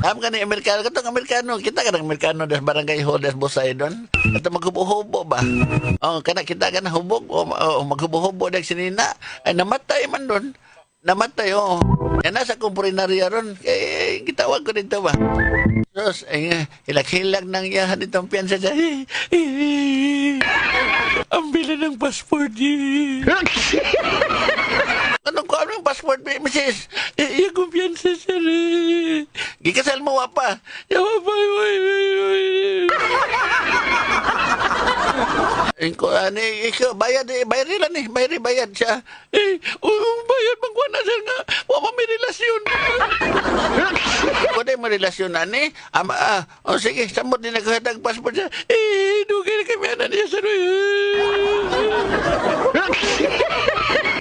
Alam ka ni Amerikano. Katong Amerikano. Kita ka ng Amerikano des barangay hall des Bosay doon. Ito maghubo-hubo ba? Kita ka na hubog. Maghubo-hubo des sinina. Ay, namatay man doon. Namatay, Yan nasa kumprinarya ron. Gitawag ko dito ba? Tapos, hilag-hilag nang yahan itong piyansa siya. Ang bila ng passport niya. Anong ko ang passport, Mrs.? Yung kumpiyansa siya rin. Gikasal mo pa. Yawa pa. Ikaw, bayad nila ni. Bayad siya. Bayad magkuha na siya nga. Wala may relasyon. Wala may relasyon na ni. Sige, samot din naghahatag passport siya. Dugay na kami na niya sa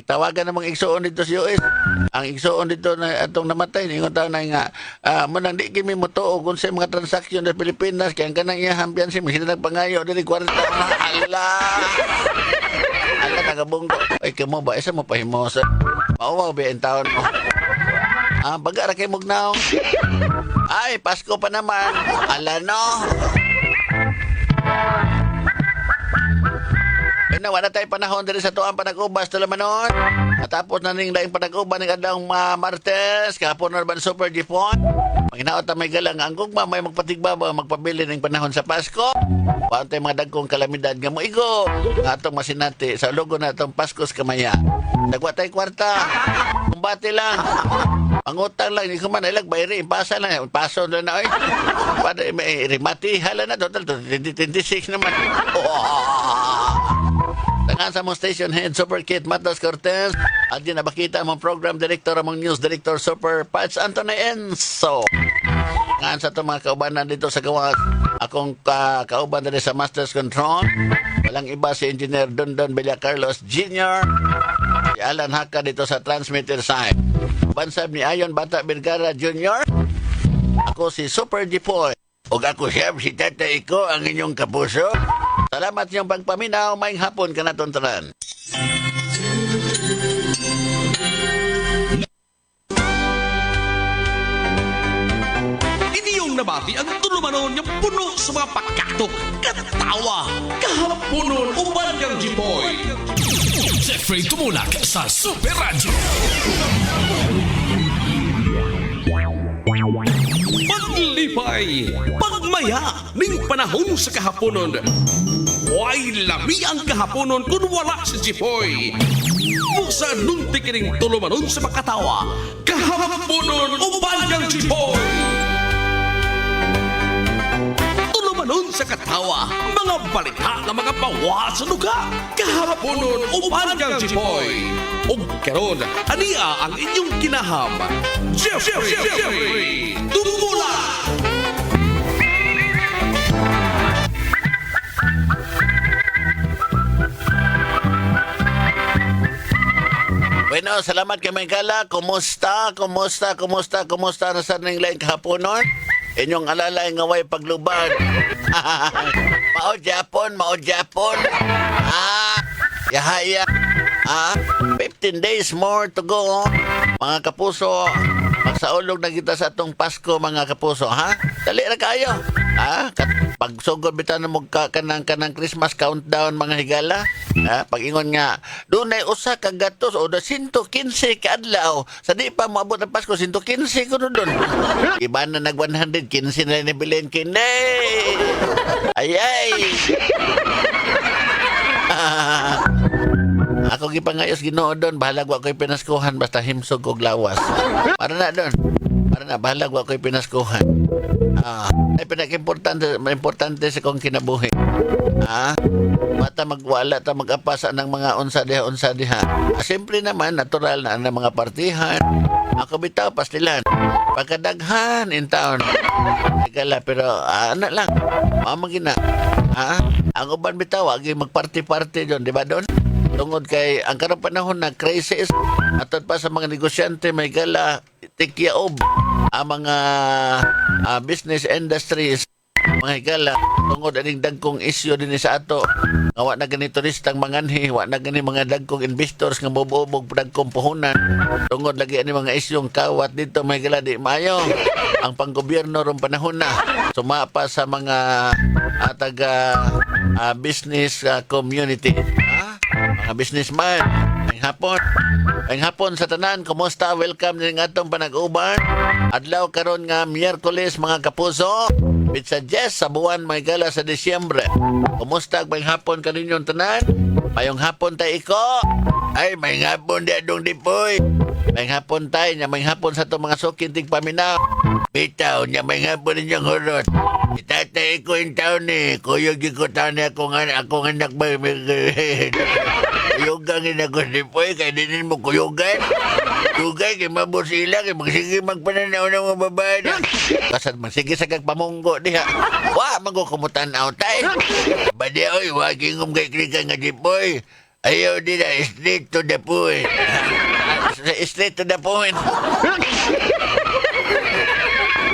tawagan namang igsoon dito sa US. Ang igsoon dito na atong namatay ningon taon na nga manang di kimi mo tuo kung sa mga transaksyon sa Pilipinas kaya ang kanang iya hampian si sila nagpangayo diri 40 ala nagabunggo ay kamo ba isa mo pahimo sa mauwaw ba ang taon mo baga ra kay mugnaw ay Pasko pa naman ala no. Wala tayo panahon diri sa tuang panag-ubas tulamanon. Tapos na ning daing panag-uban ng adang Martes, kahapon na ban Super Jipon. Maginaot ta may galang ang gugma may magpatigba ba magpabili ng panahon sa Pasko. Paantay mga dagkong kalamidad nga moigo. Nga atong masinati sa logo na atong Paskos kamaya. Dagwa tay kwarta. Kumbati lang. Pangutang lang ni kuman ilag bayri impasa lang paso na oy. Pada may rimati hala na total 26 naman. Tangan sa mong station head Super Kit Matos Cortez at yun nabakita mong program director among news director Super Patch Anthony Enzo. Tangan sa itong mga kaubanan dito sa gawas akong kauban dito sa Masters Control. Walang iba si Engineer Dondon Bella Carlos Jr. Si Alan Haka dito sa transmitter side. Bansab ni Ayon Bata Vergara Jr. Ako si Super Jipoy. O ako siya, si Tata Iko, ang inyong kapuso. Salamat niyong pagpaminaw, maing hapon ka na tontaran. Iniyong nabati ang tulumanon yung puno sa mga pagkatok, katawa, kahaponon, uban ng Jipoy. Jeffrey Tumulak sa Super Radio. Paglipay, pagmaya, ning panahon sa kahaponon. Huwag lami ang kahaponon kung wala si Jipoy. Musa nunti kining tulumanon sa makatawa, kahaponon uban ng Jipoy. Tulumanon sa katawa, mga balita na mga pawa sa luga, kahaponon uban ng Jipoy. O karon, ania ang inyong kinaham, Jeffrey Tumulak! Bueno, salamat kay Mengala. Kumusta na sa ning lain kahaponon? Inyong alalay nga way paglubad. Mao Japon. Yahaya. 15 days more to go. Mga kapuso, magsaulog na kita sa atong Pasko, mga kapuso, ha? Dali na kayo. pag sugod bitaw na mo kanang Christmas countdown mga higala. Pag ingon nga, dunay usa ka gatos o 115 ka adlaw. Sa di pa moabot ang Pasko 115 ko doon. Iba na nag 115 na ni bilin kini. Ay. Ako gipangayos Ginoo doon, bahala ko ako'y pinaskuhan basta himsog og lawas. Para na doon. Para na bahala ko ako'y pinaskuhan. Ay pinaka-importante sa kong kinabuhi. Mata magwala ta mag-apasa ng mga unsa diha. Siyempre naman natural na ang mga partihan. Ako bitaw pastilan. Pagkadaghan in town. Sigala pero ana lang. Mamagina. Ang uban bitaw agi magparty-party doon, di ba doon? Tungod kay ang karong panahon na crisis atod pa sa mga negosyante may gala tikyaob ang mga business industries mga higala tungod aning dagkong isyu din sa ato nga wa na gani turistang manganhi wa na gani mga dagkong investors nga mobobog dagkong puhunan tungod lagi ani mga isyong kawat dito may gala di maayo ang panggobyerno ron panahon na sumapa sa mga taga business community mga businessman ang hapon sa tanan kumusta welcome ning atong panag-uban adlaw karon nga Miyerkules mga kapuso Pizza Jess sa buwan may gala sa Disyembre kumusta ang hapon kaninyong tanan mayong hapon tay iko ay may hapon di adong dipoy may hapon tay nya may hapon sa to mga sukintig paminaw bitaw nya may hapon ninyong hurot itatay ko in taon ni kuyog ko taon ni akong anak ba kuyugan ako dipoy kaya dinin mo kuyugan kuyugan kaya mabos sila kaya magsige magpananaw ng mga babae na kasad magsige sa kagpamunggo diha wa magkukumutan out tay badi oy waging kay krikan nga dipoy ayaw din na straight to the point straight to the point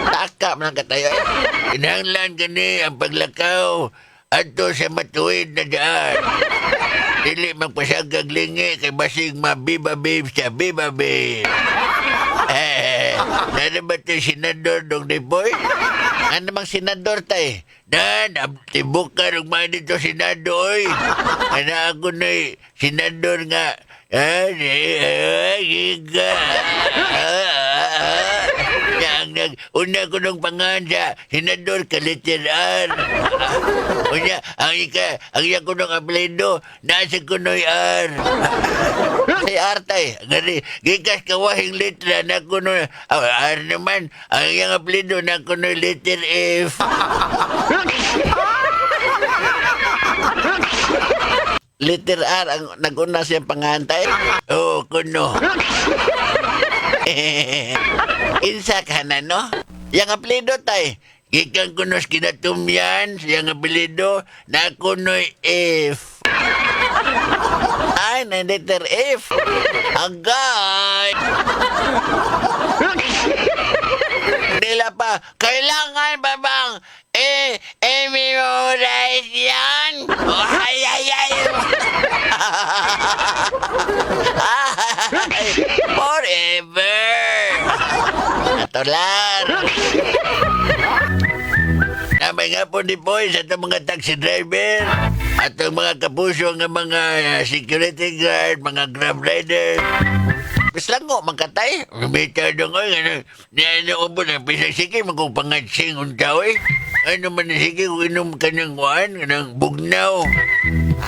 takap ng katayo inanglan gani ang paglakaw ato sa matuwid na daan dili magpasagag lingi kay basig mabiba babe sa biba babe. Nanabat yung senador dong di boy? Ano namang senador tay? Tibok ka nung mga dito senador. Ano ako na senador nga. Una ko nung pangansa, senador kaliteran. Unya, ang iya ko nung apelido, nasa ko no'y R. Si R tay, ngari, gikas kawahing litra na ko no'y, R naman, ang iyang apelido na ko no'y letter F. Letter R ang nag-una siyang pangantay? Oo, kuno. Insa ka na, no? Yang apelido tay, gikan kunos kinatumyan, siyang apelido, na kuno'y F. Ay, na letter F. Agay. Nila pa, kailangan ba bang memorize yan? Ay. Forever. Natular. Namay nga po di po sa itong mga taxi driver at ang mga kapuso ng mga security guard, mga grab rider. Bis lang ko, magkatay. Bita doon ko, ano ubo na, pisasiki, magkupangatsing untaw eh. Ano man na sige, kung inom ka ng kuhan, ng bugnaw.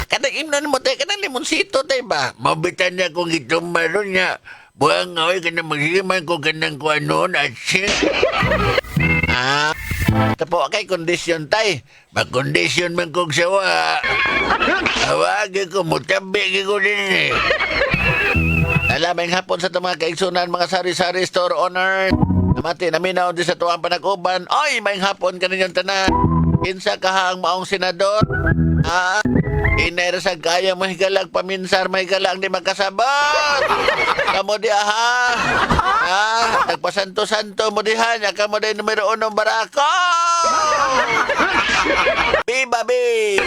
Kanang imnan mo tayo, kanang limonsito tayo ba? Mabitan niya kung itong maroon niya. Buang nga, kanang magsigiman ko kanang kuhan noon at siya. Tapo kay kondisyon tay. Mag-kondisyon man kong sawa. Awagin ko, mutabig ko din eh. Alamang hapon sa mga kaigsunan, mga sari-sari store owner. Namati naminaw di sa tuwang panag-uban. Oy, may hapon ka ninyong tanan. Kinsa kahang maong senador. Inairasag kaya mo higalag paminsar, may higalang di magkasabot. Kamu di nagpasanto-santo mo diha niya. Kamu di numero 1 barako. Biba, bi.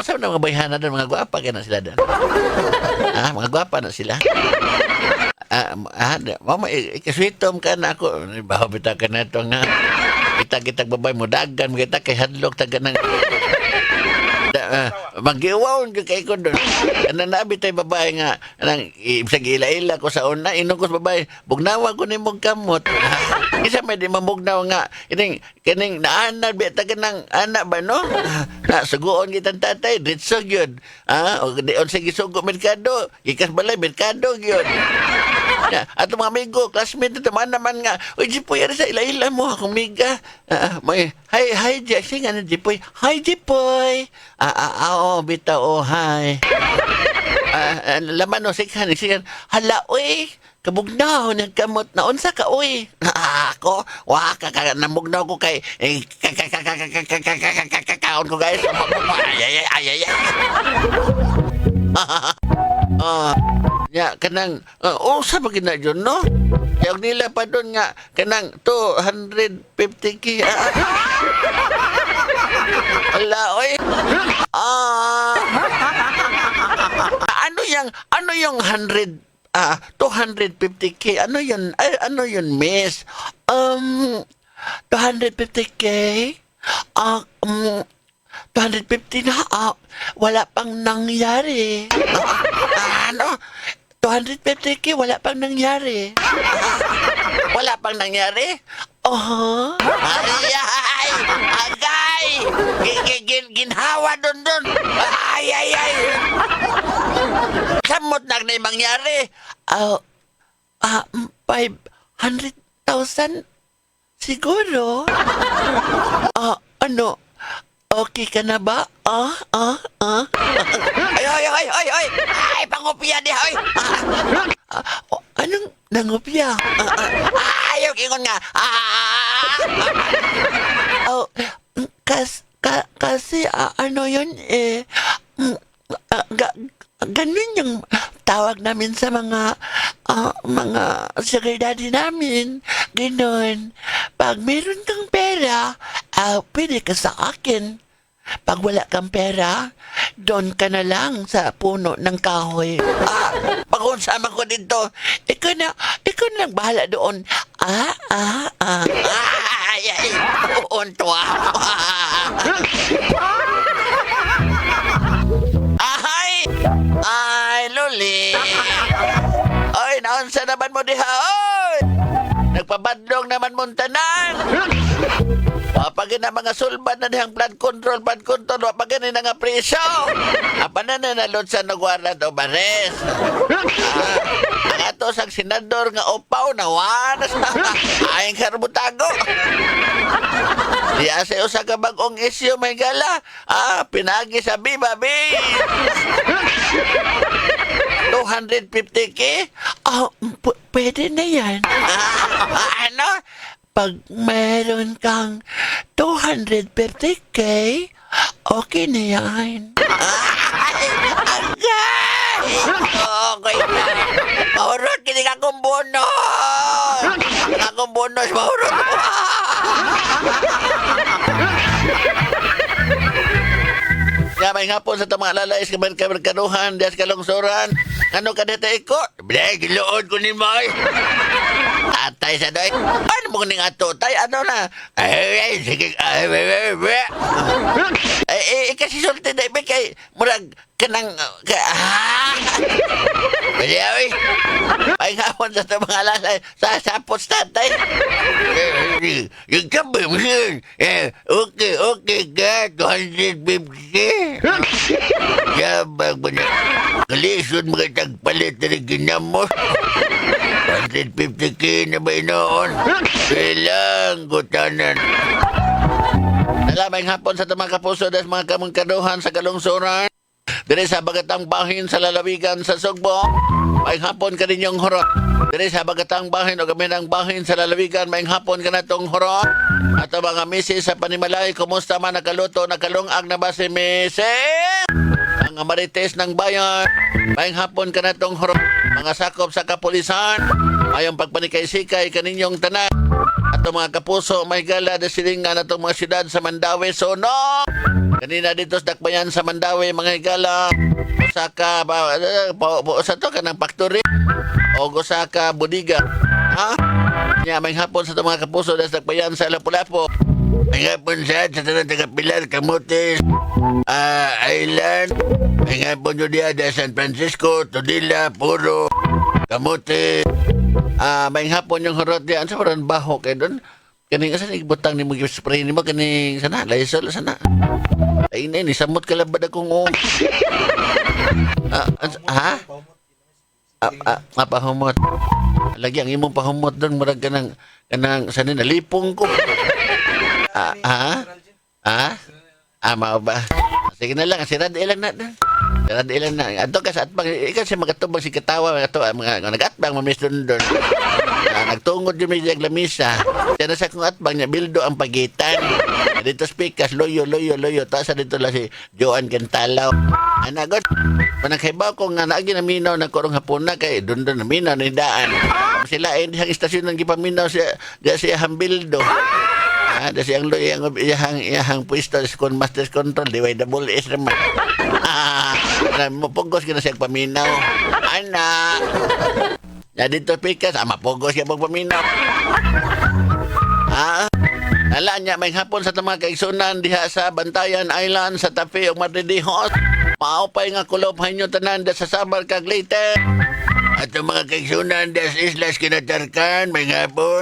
Saan na mga bayhana doon? Mga gwapa kaya na sila doon. Mga gwapa na sila. Mama, ikaswitom ka na ako. Bahobita ka na ito nga. kita babay mo dagan kita kay hadlok taga ng magiwaon ka kay ko doon. Ano nabi tayo babae nga, nang ibsag ila-ila ko sa una, inong ko sa babae, bugnawa ko ni mong kamot. Isa may di mamugnaw nga, kining naanan, bita ka ng anak ba, no? Na, suguon kitang tatay, ditso yun. O di on sige sugo merkado, ikas balay merkado yun. At mga amigo, classmate, naman naman nga, uy, Jipoy, ano sa ila-ila mo, akong miga. May, hi, Jesse, nga na, Jipoy. Hi, Jipoy. Oo, bita, hi. Laman, sikan. Hala, uy, kabugnaw, nagkamot na, unsa ka, uy. Ako, waka, namugnaw ko kay, kakaon ko, guys. Ay. Ya, kanang, sa ba na yun, no? Yung nila pa doon nga, kanang 250k. Ala, oy. Ano yung 250k? Ano yun, miss? 250k? 250 na, wala pang nangyari. Ano? 250k, wala pang nangyari. Wala pang nangyari? Ay! Agay! Ginhawa dun. Ay! Samot na na mangyari. 500,000? Siguro? Ano? Okay ka na ba? Ay, pangopya di, ay! Anong nangopya? Ayaw, ingon nga! Kasi, ano yun, ganun yung tawag namin sa mga secretary namin. Ganun. Pag meron kang pera, pwede ka sa akin. Pag wala kang pera, doon ka na lang sa puno ng kahoy. Pag-unsama ko dito, ikaw na lang bahala doon. Ay, uunto Ay, Luli. Oy, naunsa naman mo diha, oy. Nagpabadlong naman mong tanan. Pagin na mga sulban na dihang blood control, pagin na nga preso. Apa na nalod sa nagwarad o bares. Ang atos ang senador nga upaw na wanas. Ayang karbutago. Di asa usa ka bagong isyo, may gala. Pinagi sa bibabi. 250k? Pwede na yan. Ano? Pag meron kang 250k, okay na yan. Okay na. Mahurot, kini akong bonus. Akong bonus, mahurot. Gamay nga po sa tamang alalais kamerkaduhan, dias kalungsuran. Ano ka dito iko? Bilay, gilood ko ni Moy. Atay sa doy. Ano mo ning ato? Tay, ano na? Ay, sige. Kasi sulti na ibe kay murag kanang... Bilay, ay nga po sa tamang alalais sa sapos tatay. Yung kabe mo yun. Okay, ka. 250. Yabag mo na. Kalisod mga tagpalit na rin ginamos. 150k na ba inoon? Bilang gutanan. Nalamay hapon sa tamang kapuso des mga kamangkaduhan sa kalungsuran. Dire sa bagatang bahin sa lalawigan sa Sugbo. May hapon ka rin yung horot. Dire sa bagatang bahin o gaminang bahin sa lalawigan. May hapon ka na tong horot. At ang mga misis sa Panimalay, kumusta man nakaluto, nakalungag na ba si misis? Ang marites ng bayan. May hapon ka na tong horot. Mga sakop sa kapulisan. Mayong pagpanikay-sikay kaninyong tanan. At ang mga kapuso, may gala na silingan at ang mga siyudad sa Mandawi. So no! Kanina dito sa Dakbayan sa Mandawi, mga higala. Osaka, sa to ka ng factory. O Osaka, Budiga. Ha? May hapon sa mga kapuso sa Dakbayan sa Lapu-Lapu. may hapon sa tanang taga-Pilar, Camotes, Island. May hapon yun diya da San Francisco, Todila, Puro, Camotes. May hapon yung horot diya. Ano sa parang baho kayo doon? Kaning asa nagbutang ni mo spray ni mo kaning sana, Lysol sana. Ay ni samot ka labad akong pahumot. Lagi ang imong pahumot doon, murag kanang sanin nalipong ko. Mao ba? Sige na lang, sirad ilang na. Sirad ilang na. Ato ka sa atbang, ikaw siya magatubang si katawa, mga nag-atbang mamis doon. Nagtungod yung may lamisa. Siya na sa kong atbang niya, bildo ang pagitan. Dito speakers, loyo. Taas dito lang si Joan Cantalaw. Anagot, managkaibaw ko nga naagi na minaw na kurong hapon na kay doon na minaw na daan. Sila ay isang istasyon ng gipaminaw siya hambildo. Da siyang loyo iyahang pwesto sa master's control, di way double S naman. Mapugos ka na siyang paminaw. Anak! Ya dito speakers, mapugos ka pag paminaw. Nala niya, may hapon sa mga kaigsunan diha sa Bantayan Island sa Tafi o Madridihos. Maupay nga kulophan nyo tanan da sa Sabar kag Leyte. At ang mga kaigsunan das Islas Kinatarkan, may hapon.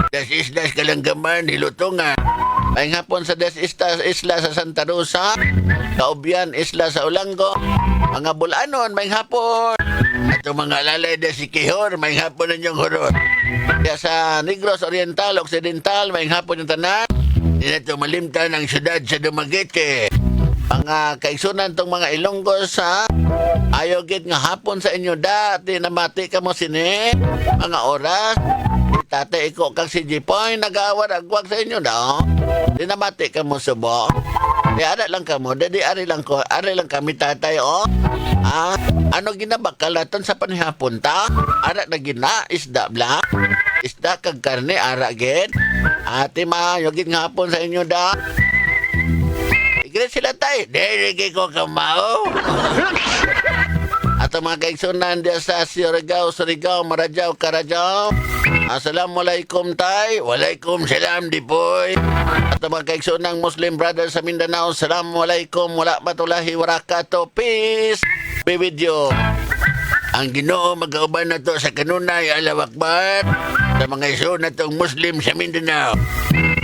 Das Islas Kalanggaman, Hilutungan. May hapon sa das Isla sa Santa Rosa. Kaubyan, Isla sa Ulango. Mga Bulanon, may hapon. At ang mga lalay da si Quijor, may hapon ninyong hurot. Kaya sa Negros Oriental, Occidental, may hapon yung tanan. Hindi na ito malimtan ang syudad sa Dumaguete. Mga kaigsunan tong mga Ilonggos sa ayogit nga hapon sa inyo dati na mati ka mo sini. Mga oras. Tate iko kang si Jipoy, nag-awar agwag sa inyo daw. Di na mati ka mo subo. Di ara lang ka mo, dadi ari lang kami tatay, oh. Ano ginabakal natin sa panihapon ta? Ara na gina, isda bla. Isda kag karne, ara gid. Ate ma, yogit nga hapon sa inyo da. Igre sila tay, derigi ko kamao. At ang mga kaigsunan diya sa Surigao, Marajaw, Karajaw. Assalamualaikum tay. Walaikum salam dipoy. At ang mga kaigsunang Muslim brothers sa Mindanao. Assalamualaikum warahmatullahi wabarakatuh. Peace be with you. Ang Ginoo magkauban na to sa kanunay, Allahu Akbar. Sa mga iso na tong Muslim sa Mindanao.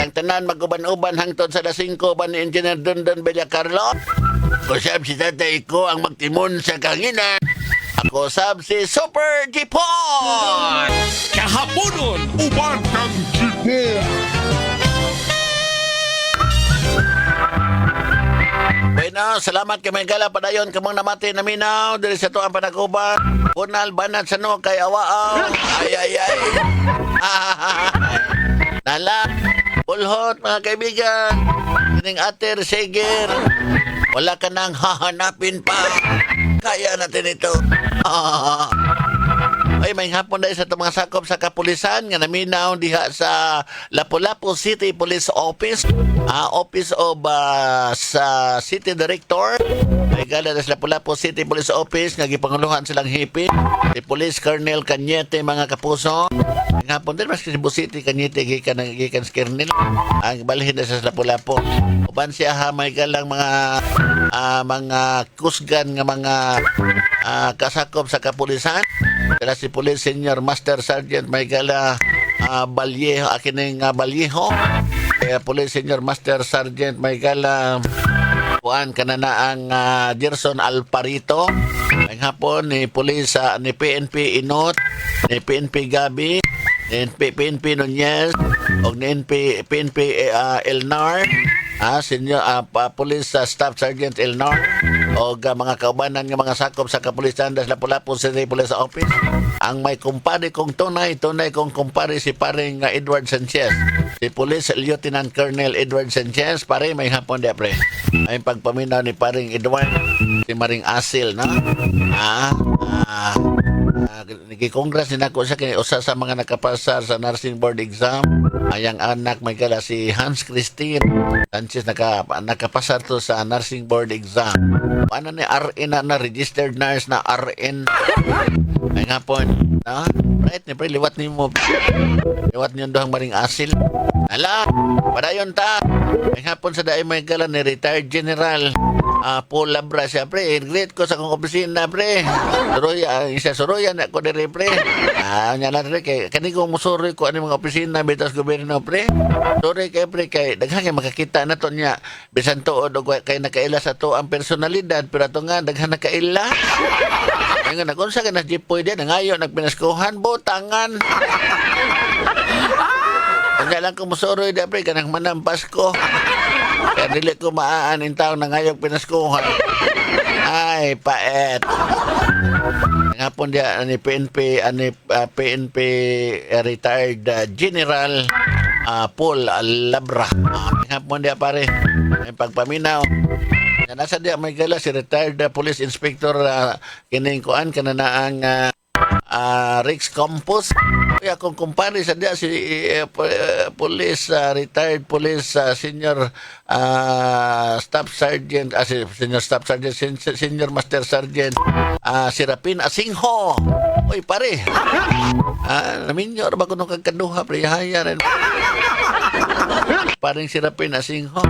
Ang tanan maguban-uban hangtod sa lasingko ba ni Engineer Dondon Bellacarlo. Kusab si tatay ko ang magtimon sa kanginan. Ako sab si Super Jipon! Kahaponon, uban kang Jipon! Bueno, salamat kay may gala padayon kamong namati na minaw diri sa tuang panaguban. Kunal banat sa no kay awaaw. Ay. Nala, pulhot mga kaibigan. Kining ater Seger. Wala ka nang hahanapin pa. Kaya natin ito. Ay, may hapon dahil sa mga sakop sa kapulisan nga naminaw diha sa Lapu-Lapu City Police Office. Office of sa City Director. May gala sa Lapu-Lapu City Police Office nga gipanguluhan silang hipi. Si Police Colonel Cañete mga kapuso. May hapon din mas Cebu City Cañete gikan sa Colonel. Ang balhin na sa Lapu-Lapu. Uban siya may galang mga kusgan nga mga kasakop sa kapulisan. Kaya si Police Senior Master Sergeant Maygala Balyeho, akining Balyeho. Kaya Police Senior Master Sergeant Maygala Juan kanana ang Gerson Alparito. Ang hapon ni Police ni PNP Inot, ni PNP Gabi, ni PNP Nunez, o ni PNP Elnar. Senior Police Staff Sergeant Elnar o mga kaubanan ng mga sakop sa kapulisan das Lapu-Lapu City Police Office. Ang may kumpare kong tunay kong kumpare si paring Edward Sanchez, si Police Lieutenant Colonel Edward Sanchez. Pare may hapon di pre ay pagpaminaw ni paring Edward si Maring Asil na nagkikongres din ako sa usa sa mga nakapasar sa nursing board exam. Ayang anak may gala si Hans Christine Sanchez nakapasar to sa nursing board exam. Ano ni RN na registered nurse na RN. Ay nga po, right, ni pre, liwat niyo dohang Maring Asil. Ala, padayon ta. May hapon sa daay may gala ni retired General Paul Labra siya, pre. Great ko sa kong opisina, pre. Suruyan ako diri, pre. Nya na, pre, kay kanigong musuroy ko ano mga opisina bitas gobyerno, pre. Sorry kay, pre, kay daghan kay makakita na to niya. Bisan tuod og kay nakaila sa to ang personalidad, pero ato nga daghan nakaila. Ngayon, nakunsa ka na jipoy din, ngayon nagpinaskuhan, butangan. Kanya lang kung musuroy da, pre, kanang manang Pasko. Kaya dili ko maaanin taong na ngayong pinaskuhan. Ay, paet. Ngapon dia ani PNP retired General Paul Labra. Ngapon dia pare, may pagpaminaw. Nasa dia may gala si retired Police Inspector kining kuan kananaang Rex Campos. Kaya kung kumpare sa dia si police retired police senior staff sergeant senior staff sergeant senior master sergeant si Rapin Asingho. Oy pare. Naminyo ba kuno kagkaduha pre haya rin. Paring si Rapin Asingho.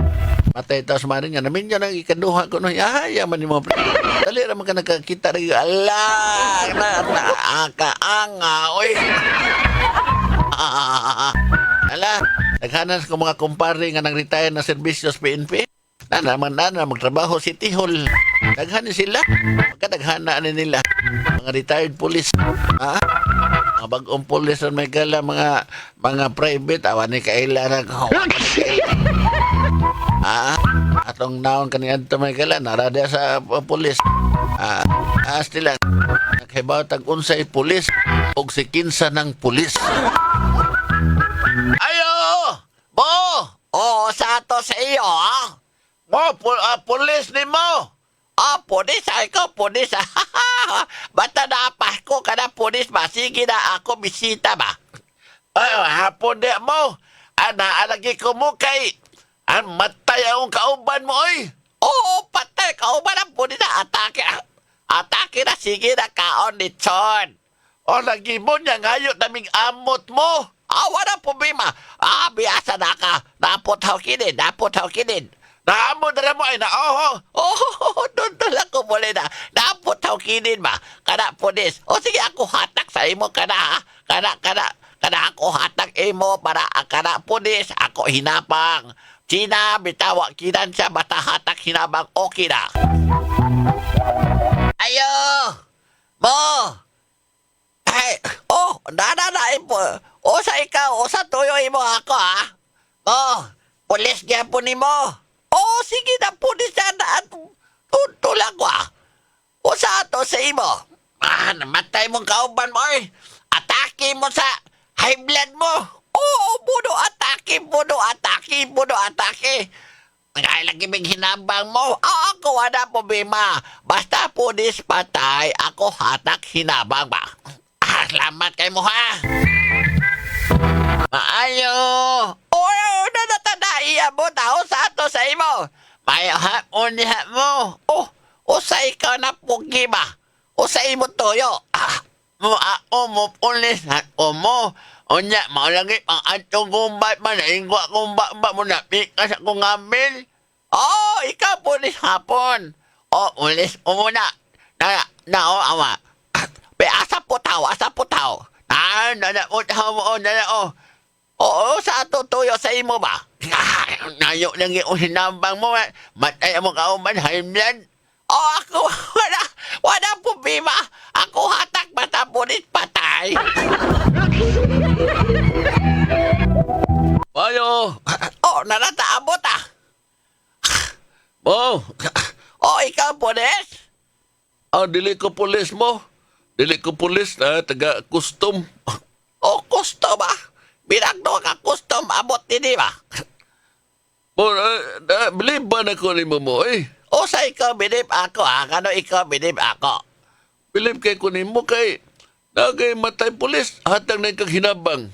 Matay taos maring nga namin yun ang ikaduha ko no. Haya man ni mo. Dali raman ka nakakita rin. Alang na kaanga. Oy. Ala. Naghanas ko mga kumpare nga nang retire na serbisyos PNP. Na magtrabaho si Tihol. Naghanin sila. Magkadaghana nila. Mga retired police. Mga bagong police ang may gala. Mga private. Awan ni kailangan. Atong naon kaniyan to may gala narada sa pulis. Stilan naghibaw tag unsay pulis og si kinsa ng pulis. Ayo! Bo! Oh, sa to sa iyo, ha? Mo pulis ni mo. Pulis, ikaw, pulis, basta napas ko ka na pulis ba? Sige na ako bisita ba? Ay, hapon di mo. Alagi ko mo kay ang matay akong kauban mo, oy. Oo, patay, kauban ang pulis na atake. Atake na, sige na kaon ni Chon. O, lagi mo niya ngayon naming amot mo. Wala problema. Biyasa na ka. Naputaw kinin. Naamot na mo ay naoho. Doon lang ko muli na. Naputaw kinin ba? Kana pulis. Sige, ako hatak sa imo kana, ha? Kana ako hatak imo para kana pulis. Ako hinapang. Sina, bitawa kinan siya, bata hatak hinabang okay na. Ayo! Mo! Ay, nananain po. Sa ikaw, sa tuyo mo ako, ha? Mo, pulis niya po ni mo. Sige na, pulis niya na. Tulang ko, ha? Sa ato sa imo. Namatay mong kauban mo, eh. Atake mo sa high blood mo. Budo atake. Nagkailang ibig hinabang mo. Ako wala problema. Basta pulis patay, ako hatak hinabang ba. Salamat kay mo, ha? Ayo. Natatandaiya mo tao sa ato sa imo. May hapon mo. Sa ikaw na pugi ba? Sa imo toyo. Mo pulis mo. Onya, maulagi pang atong kumbat man. Ingwa kumbat mo na. Pikas ako ngamil. Ikaw pulis hapon. Ulis mo muna. Awa. Asaputaw. Sa ato tuyo sa imo ba? Nayo lang yung hinambang mo. Matay mo kauman, himlan. Ako, wala problema. Ako hatak mata pulis patay. Ayo. Narataabot, ah. Mo. Ikaw pulis? Dili ko pulis mo. Dili ko pulis taga custom. Custom, ah. Binagdo ka custom, abot din ba? Mo, believe ba na ko ni mo, eh? Sa ikaw bilib ako, ha? Kano ikaw bilib ako? Believe kay ko ni mo kay nagay matay pulis. Hatang na kang hinabang.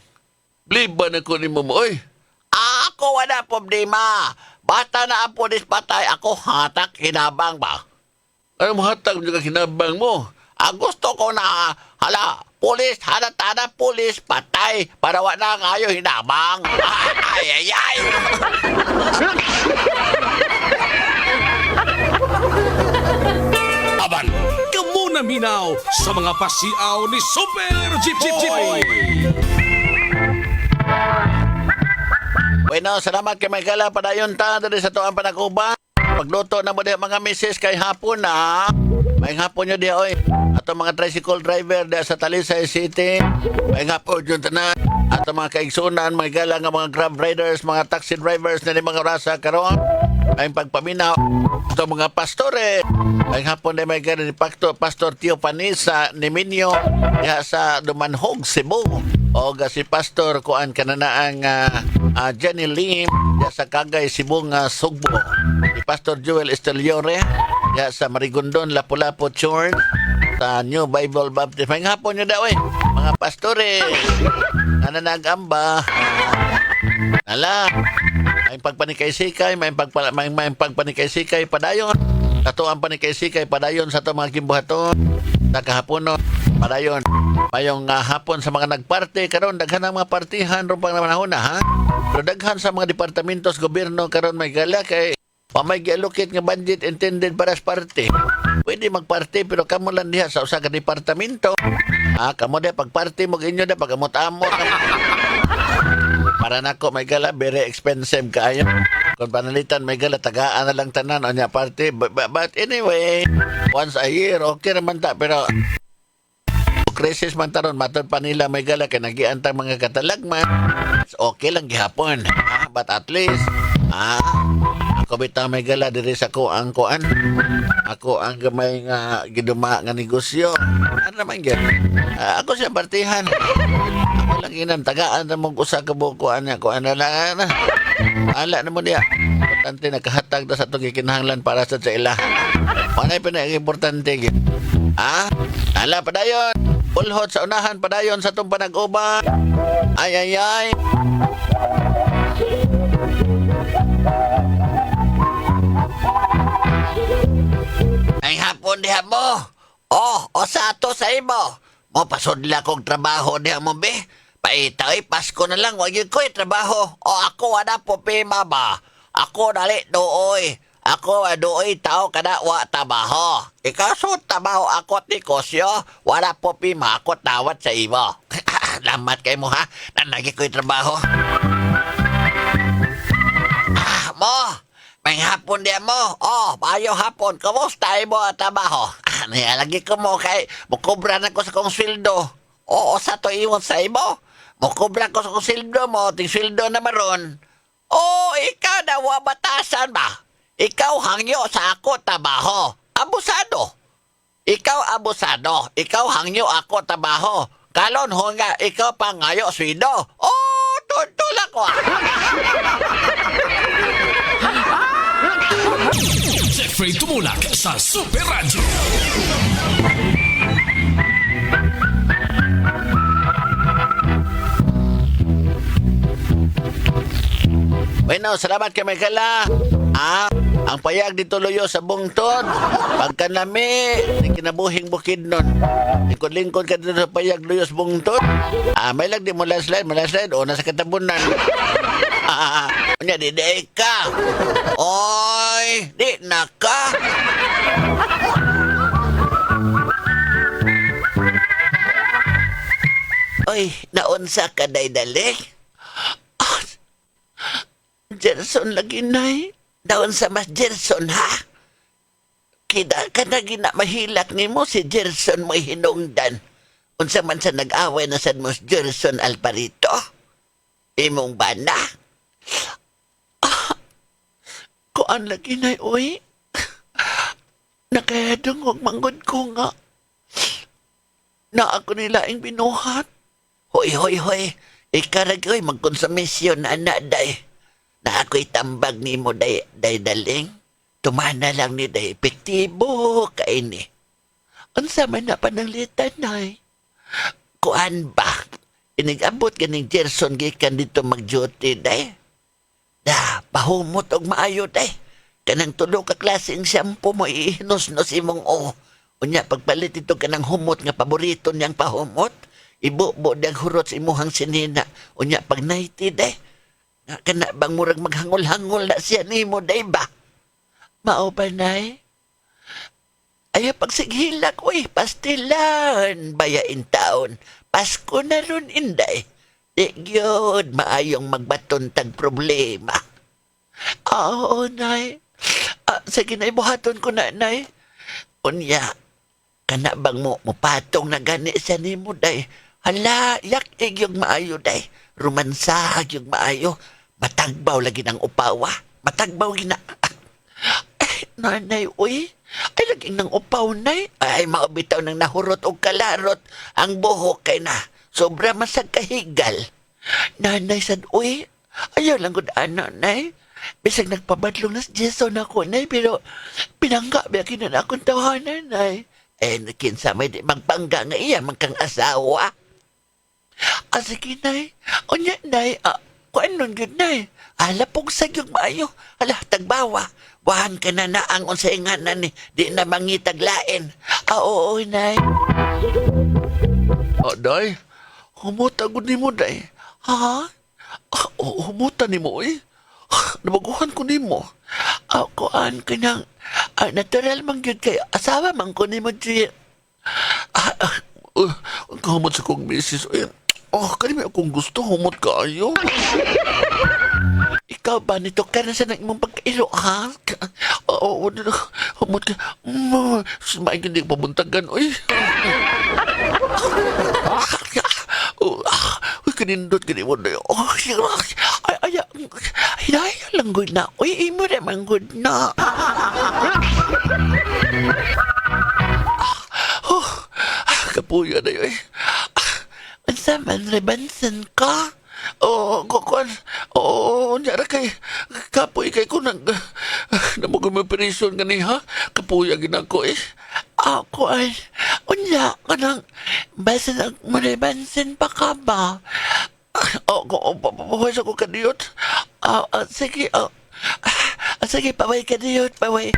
Believe ba na ko ni mo, eh? Ako wala problema. Basta na ang pulis patay, ako hatak hinabang ba? Ano mo hatang yung hinabang mo? Gusto ko na, Pulis, hana-tana, pulis, patay. Para wala kayo hinamang. Ay, ay, ay. Aban, kamo na minaw sa mga pasiaw ni Super Jipoy. Bueno, salamat kay Michaela. Padayon ta dali sa tuang panakuba. Pagluto na mo di mga misis kay hapon na. May hapon nyo di oy. Ato mga tricycle driver di sa Talisay City. May hapon yun tanan. Ato mga kaigsunan, Michaela nga mga grab riders, mga taxi drivers na ni mga rasa karon. May pagpaminaw. Ato mga pastore. May hapon di Michaela ni Pastor Tio Panisa ni Minyo diha sa Dumanhog, Cebu. O si Pastor kuan kananaang Jenny Lim diya sa Kagay, Cebu nga Sugbo. Si Pastor Joel Esteliore diya sa Marigondon, Lapu-Lapu Church sa New Bible Baptist. May hapon nyo daw mga pastore nananagamba. Nala, may pagpanikay-sikay, may pagpanikay-sikay padayon. Kato ang panikay-sikay padayon sa ito mga kimbuhaton. Sa kahaponon, padayon. Mayong hapon sa mga nagparte karon daghan ang mga partihan ron pang namanahon na ha. Pero daghan sa mga departamentos gobyerno karon may gala kay may gi-allocate nga budget intended para sa parte. Pwede magparte pero kamo lang diha sa usa ka departamento. Kamo de pagparte mo inyo de pagamot-amot. Para nako may gala very expensive kaayo. Kung panalitan may gala tagaan na lang tanan o nya parte. But anyway, once a year okay naman ta pero krisis man taron matod pa nila may gala kay nagiantang mga katalagman. Okay lang gihapon. But at least ako bitaw may gala diri sa ko ang kuan. Ako ang gamay nga giduma nga negosyo. Ano naman gyud? Ako siya partihan. Ako lang inan tagaan na mong usa ka bukuan niya kuan na lang. Ala na mo diya. Importante nakahatag ta sa itong gikinahanglan para sa ila. Manay pinag-importante gyud. Ala padayon. Pulhot sa unahan padayon sa itong panag-uban. Ay, ay, ay. Ay hapon diha mo. O sa ato sa imo. Mo pasudla kong trabaho diha mo be. Paitay, Pasko na lang. Wag yun ko'y trabaho. O ako wala po pima ba. Ako dali dooy. Ako adoy tao kada wa trabaho. Ikaw so trabaho ako negosyo. Wala po pima ako tawat sa imo. Lamat kay mo ha. Nanagi ko'y trabaho. Mo. May hapon diya mo. Bayo hapon. Kamusta mo ang trabaho? Nalagi ko mo kay mukubra na ko sa kong sweldo. Sa to iwan sa imo. Mukubra ko sa kong sweldo mo. Ting sweldo na maron. Ikaw na batasan ba? Ikaw hangyo sa ako trabaho. Abusado. Ikaw abusado. Ikaw hangyo ako trabaho. Kalon ho nga, ikaw pa ngayo sweldo. Tuntol ako Jeffrey Tumulak sa Super Radio. Bueno, salamat kay Michaela. Ang payag dito luyo sa bungtod. Pagkanami, kinabuhing bukid nun. Lingkod-lingkod ka dito sa payag luyo sa bungtod. May lag di mo landslide, o nasa katabunan. Unya, di ka. Oy, di na ka. Oy, naunsa ka daydali? Gerson lagi nay. Daon sa mas Gerson ha? Kida ka na ginamahilak ni mo si Gerson mo hinungdan. Unsa man sa nag-away na sa mas Gerson Alvarito? Imong bana? Kuan lagi nay uy. Nakayadong huwag manggod ko nga. Na ako nilaing binuhat. Hoy. Ikarag oy magkonsumisyon na day. Na ako'y tambag ni mo day daling. Tumana lang ni day epektibo kaini. Unsa man na pananglitan nay. Kuan ba? Inigabot ganing Gerson gikan dito mag-duty day. Pahumot og maayo day. Kanang tulo ka klaseng shampoo mo ihinos-nos imong Unya pagpalit ito kanang humot nga paborito niyang pahumot. Ibo-bo dag hurot sa imuhang sinina. Unya pag 90 day. Nga kana bang murag maghangol-hangol na siya nimo day ba? Mao ba nay? Ayaw pagsighilak, uy, pastilan, bayain taon. Pasko na ron, inday. Di gyud maayong magbaton tag problema. Oo, nay. Sige, nay, buhaton ko na, nay. Unya, kana bang mo patong na gani sa nimo, day. Hala, yak yung maayo, day. Rumansahag yung maayo. Matagbaw lagi ng upawa. Matagbaw gina. Ay, nanay, uy. Ay, laging ng upaw, nay. Ay, maubitaw ng nahurot o kalarot. Ang buhok kay na. Sobra masag kahigal. Nanay, sad, uy. Ayaw lang gud ano, nay. Bisag nagpabadlong na si Jason ako, nay. Pero pinangga, biyakin na akong tawanan, nay. Eh, nakinsa may di magpangga nga iya, magkang asawa. Sige, nay. O niya, nay. Kuan nun yun, nay. Alapog sa yung maayo. Ala, tagbawa. Wahan ka na ang unsay nganan ni. Di na mangitaglain. Oo, nay. Day, humuta gud nimo, day. Ha? Humuta nimo, eh. Nabaguhan ko nimo. Kuan ka nang... natural mang yun kayo. Asawa mang ko ni mo, Jill. Ang kahamot sa kong misis. Kanimi akong gusto, humot kaayo. Ikaw ba nito ka na sa nagmong pagkailo, ha? Oo, humot ka. Sumay hindi pabuntagan, oy. Uy, kanindot, kanimod na yun. Hinaya lang good na. Uy, imo naman good na. Kapuya na yun, eh. Ang saman, rebansan ka. Kuan. Nyara kay kapoy kay ko namugay mo operasyon gani ha. Kapuya ginako, eh. Kuan. Unya ka nang, basta nagmarebansan pa ka ba? Papawas ako kadiyot. Sige, sige, paway ka diyot, paway.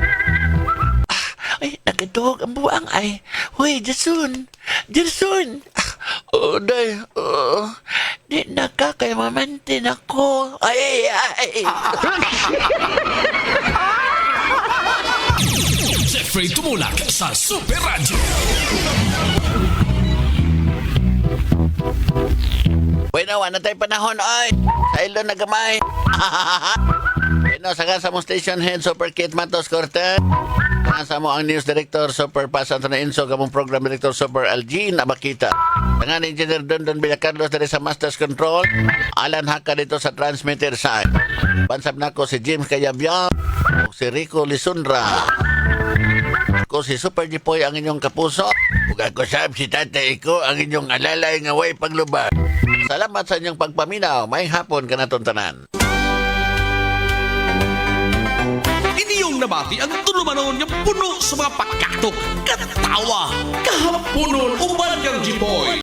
Ay, nagkatuhog ang buwang ay. Huy, Jason! Jason! Day, Di na ka kay mamantin ako. Ay! Jeffrey Tumulak sa Super Radio. bueno, wala tayo panahon, oy. Sa ilo na gamay. bueno, saka sa mong station head, Super Kit Matos Cortez. Nasa mo ang news director, Super Pasanto na Inso, kamong program director, Super Algin Abakita. Tangan Engineer Dondon Villacarlos dari sa Masters Control. Alan Haka dito sa transmitter side. Bansab na ko si James Cayabyab, si Rico Lisundra. Ako si Super Jipoy ang inyong kapuso. Ug ako sab si tatay ko ang inyong alalay nga way paglubad. Salamat sa inyong pagpaminaw. May hapon ka na tanan. Inyong nabati ang tulumanon yung puno sa mga pagkatok, katawa, kahaponon, uban yung jipoy.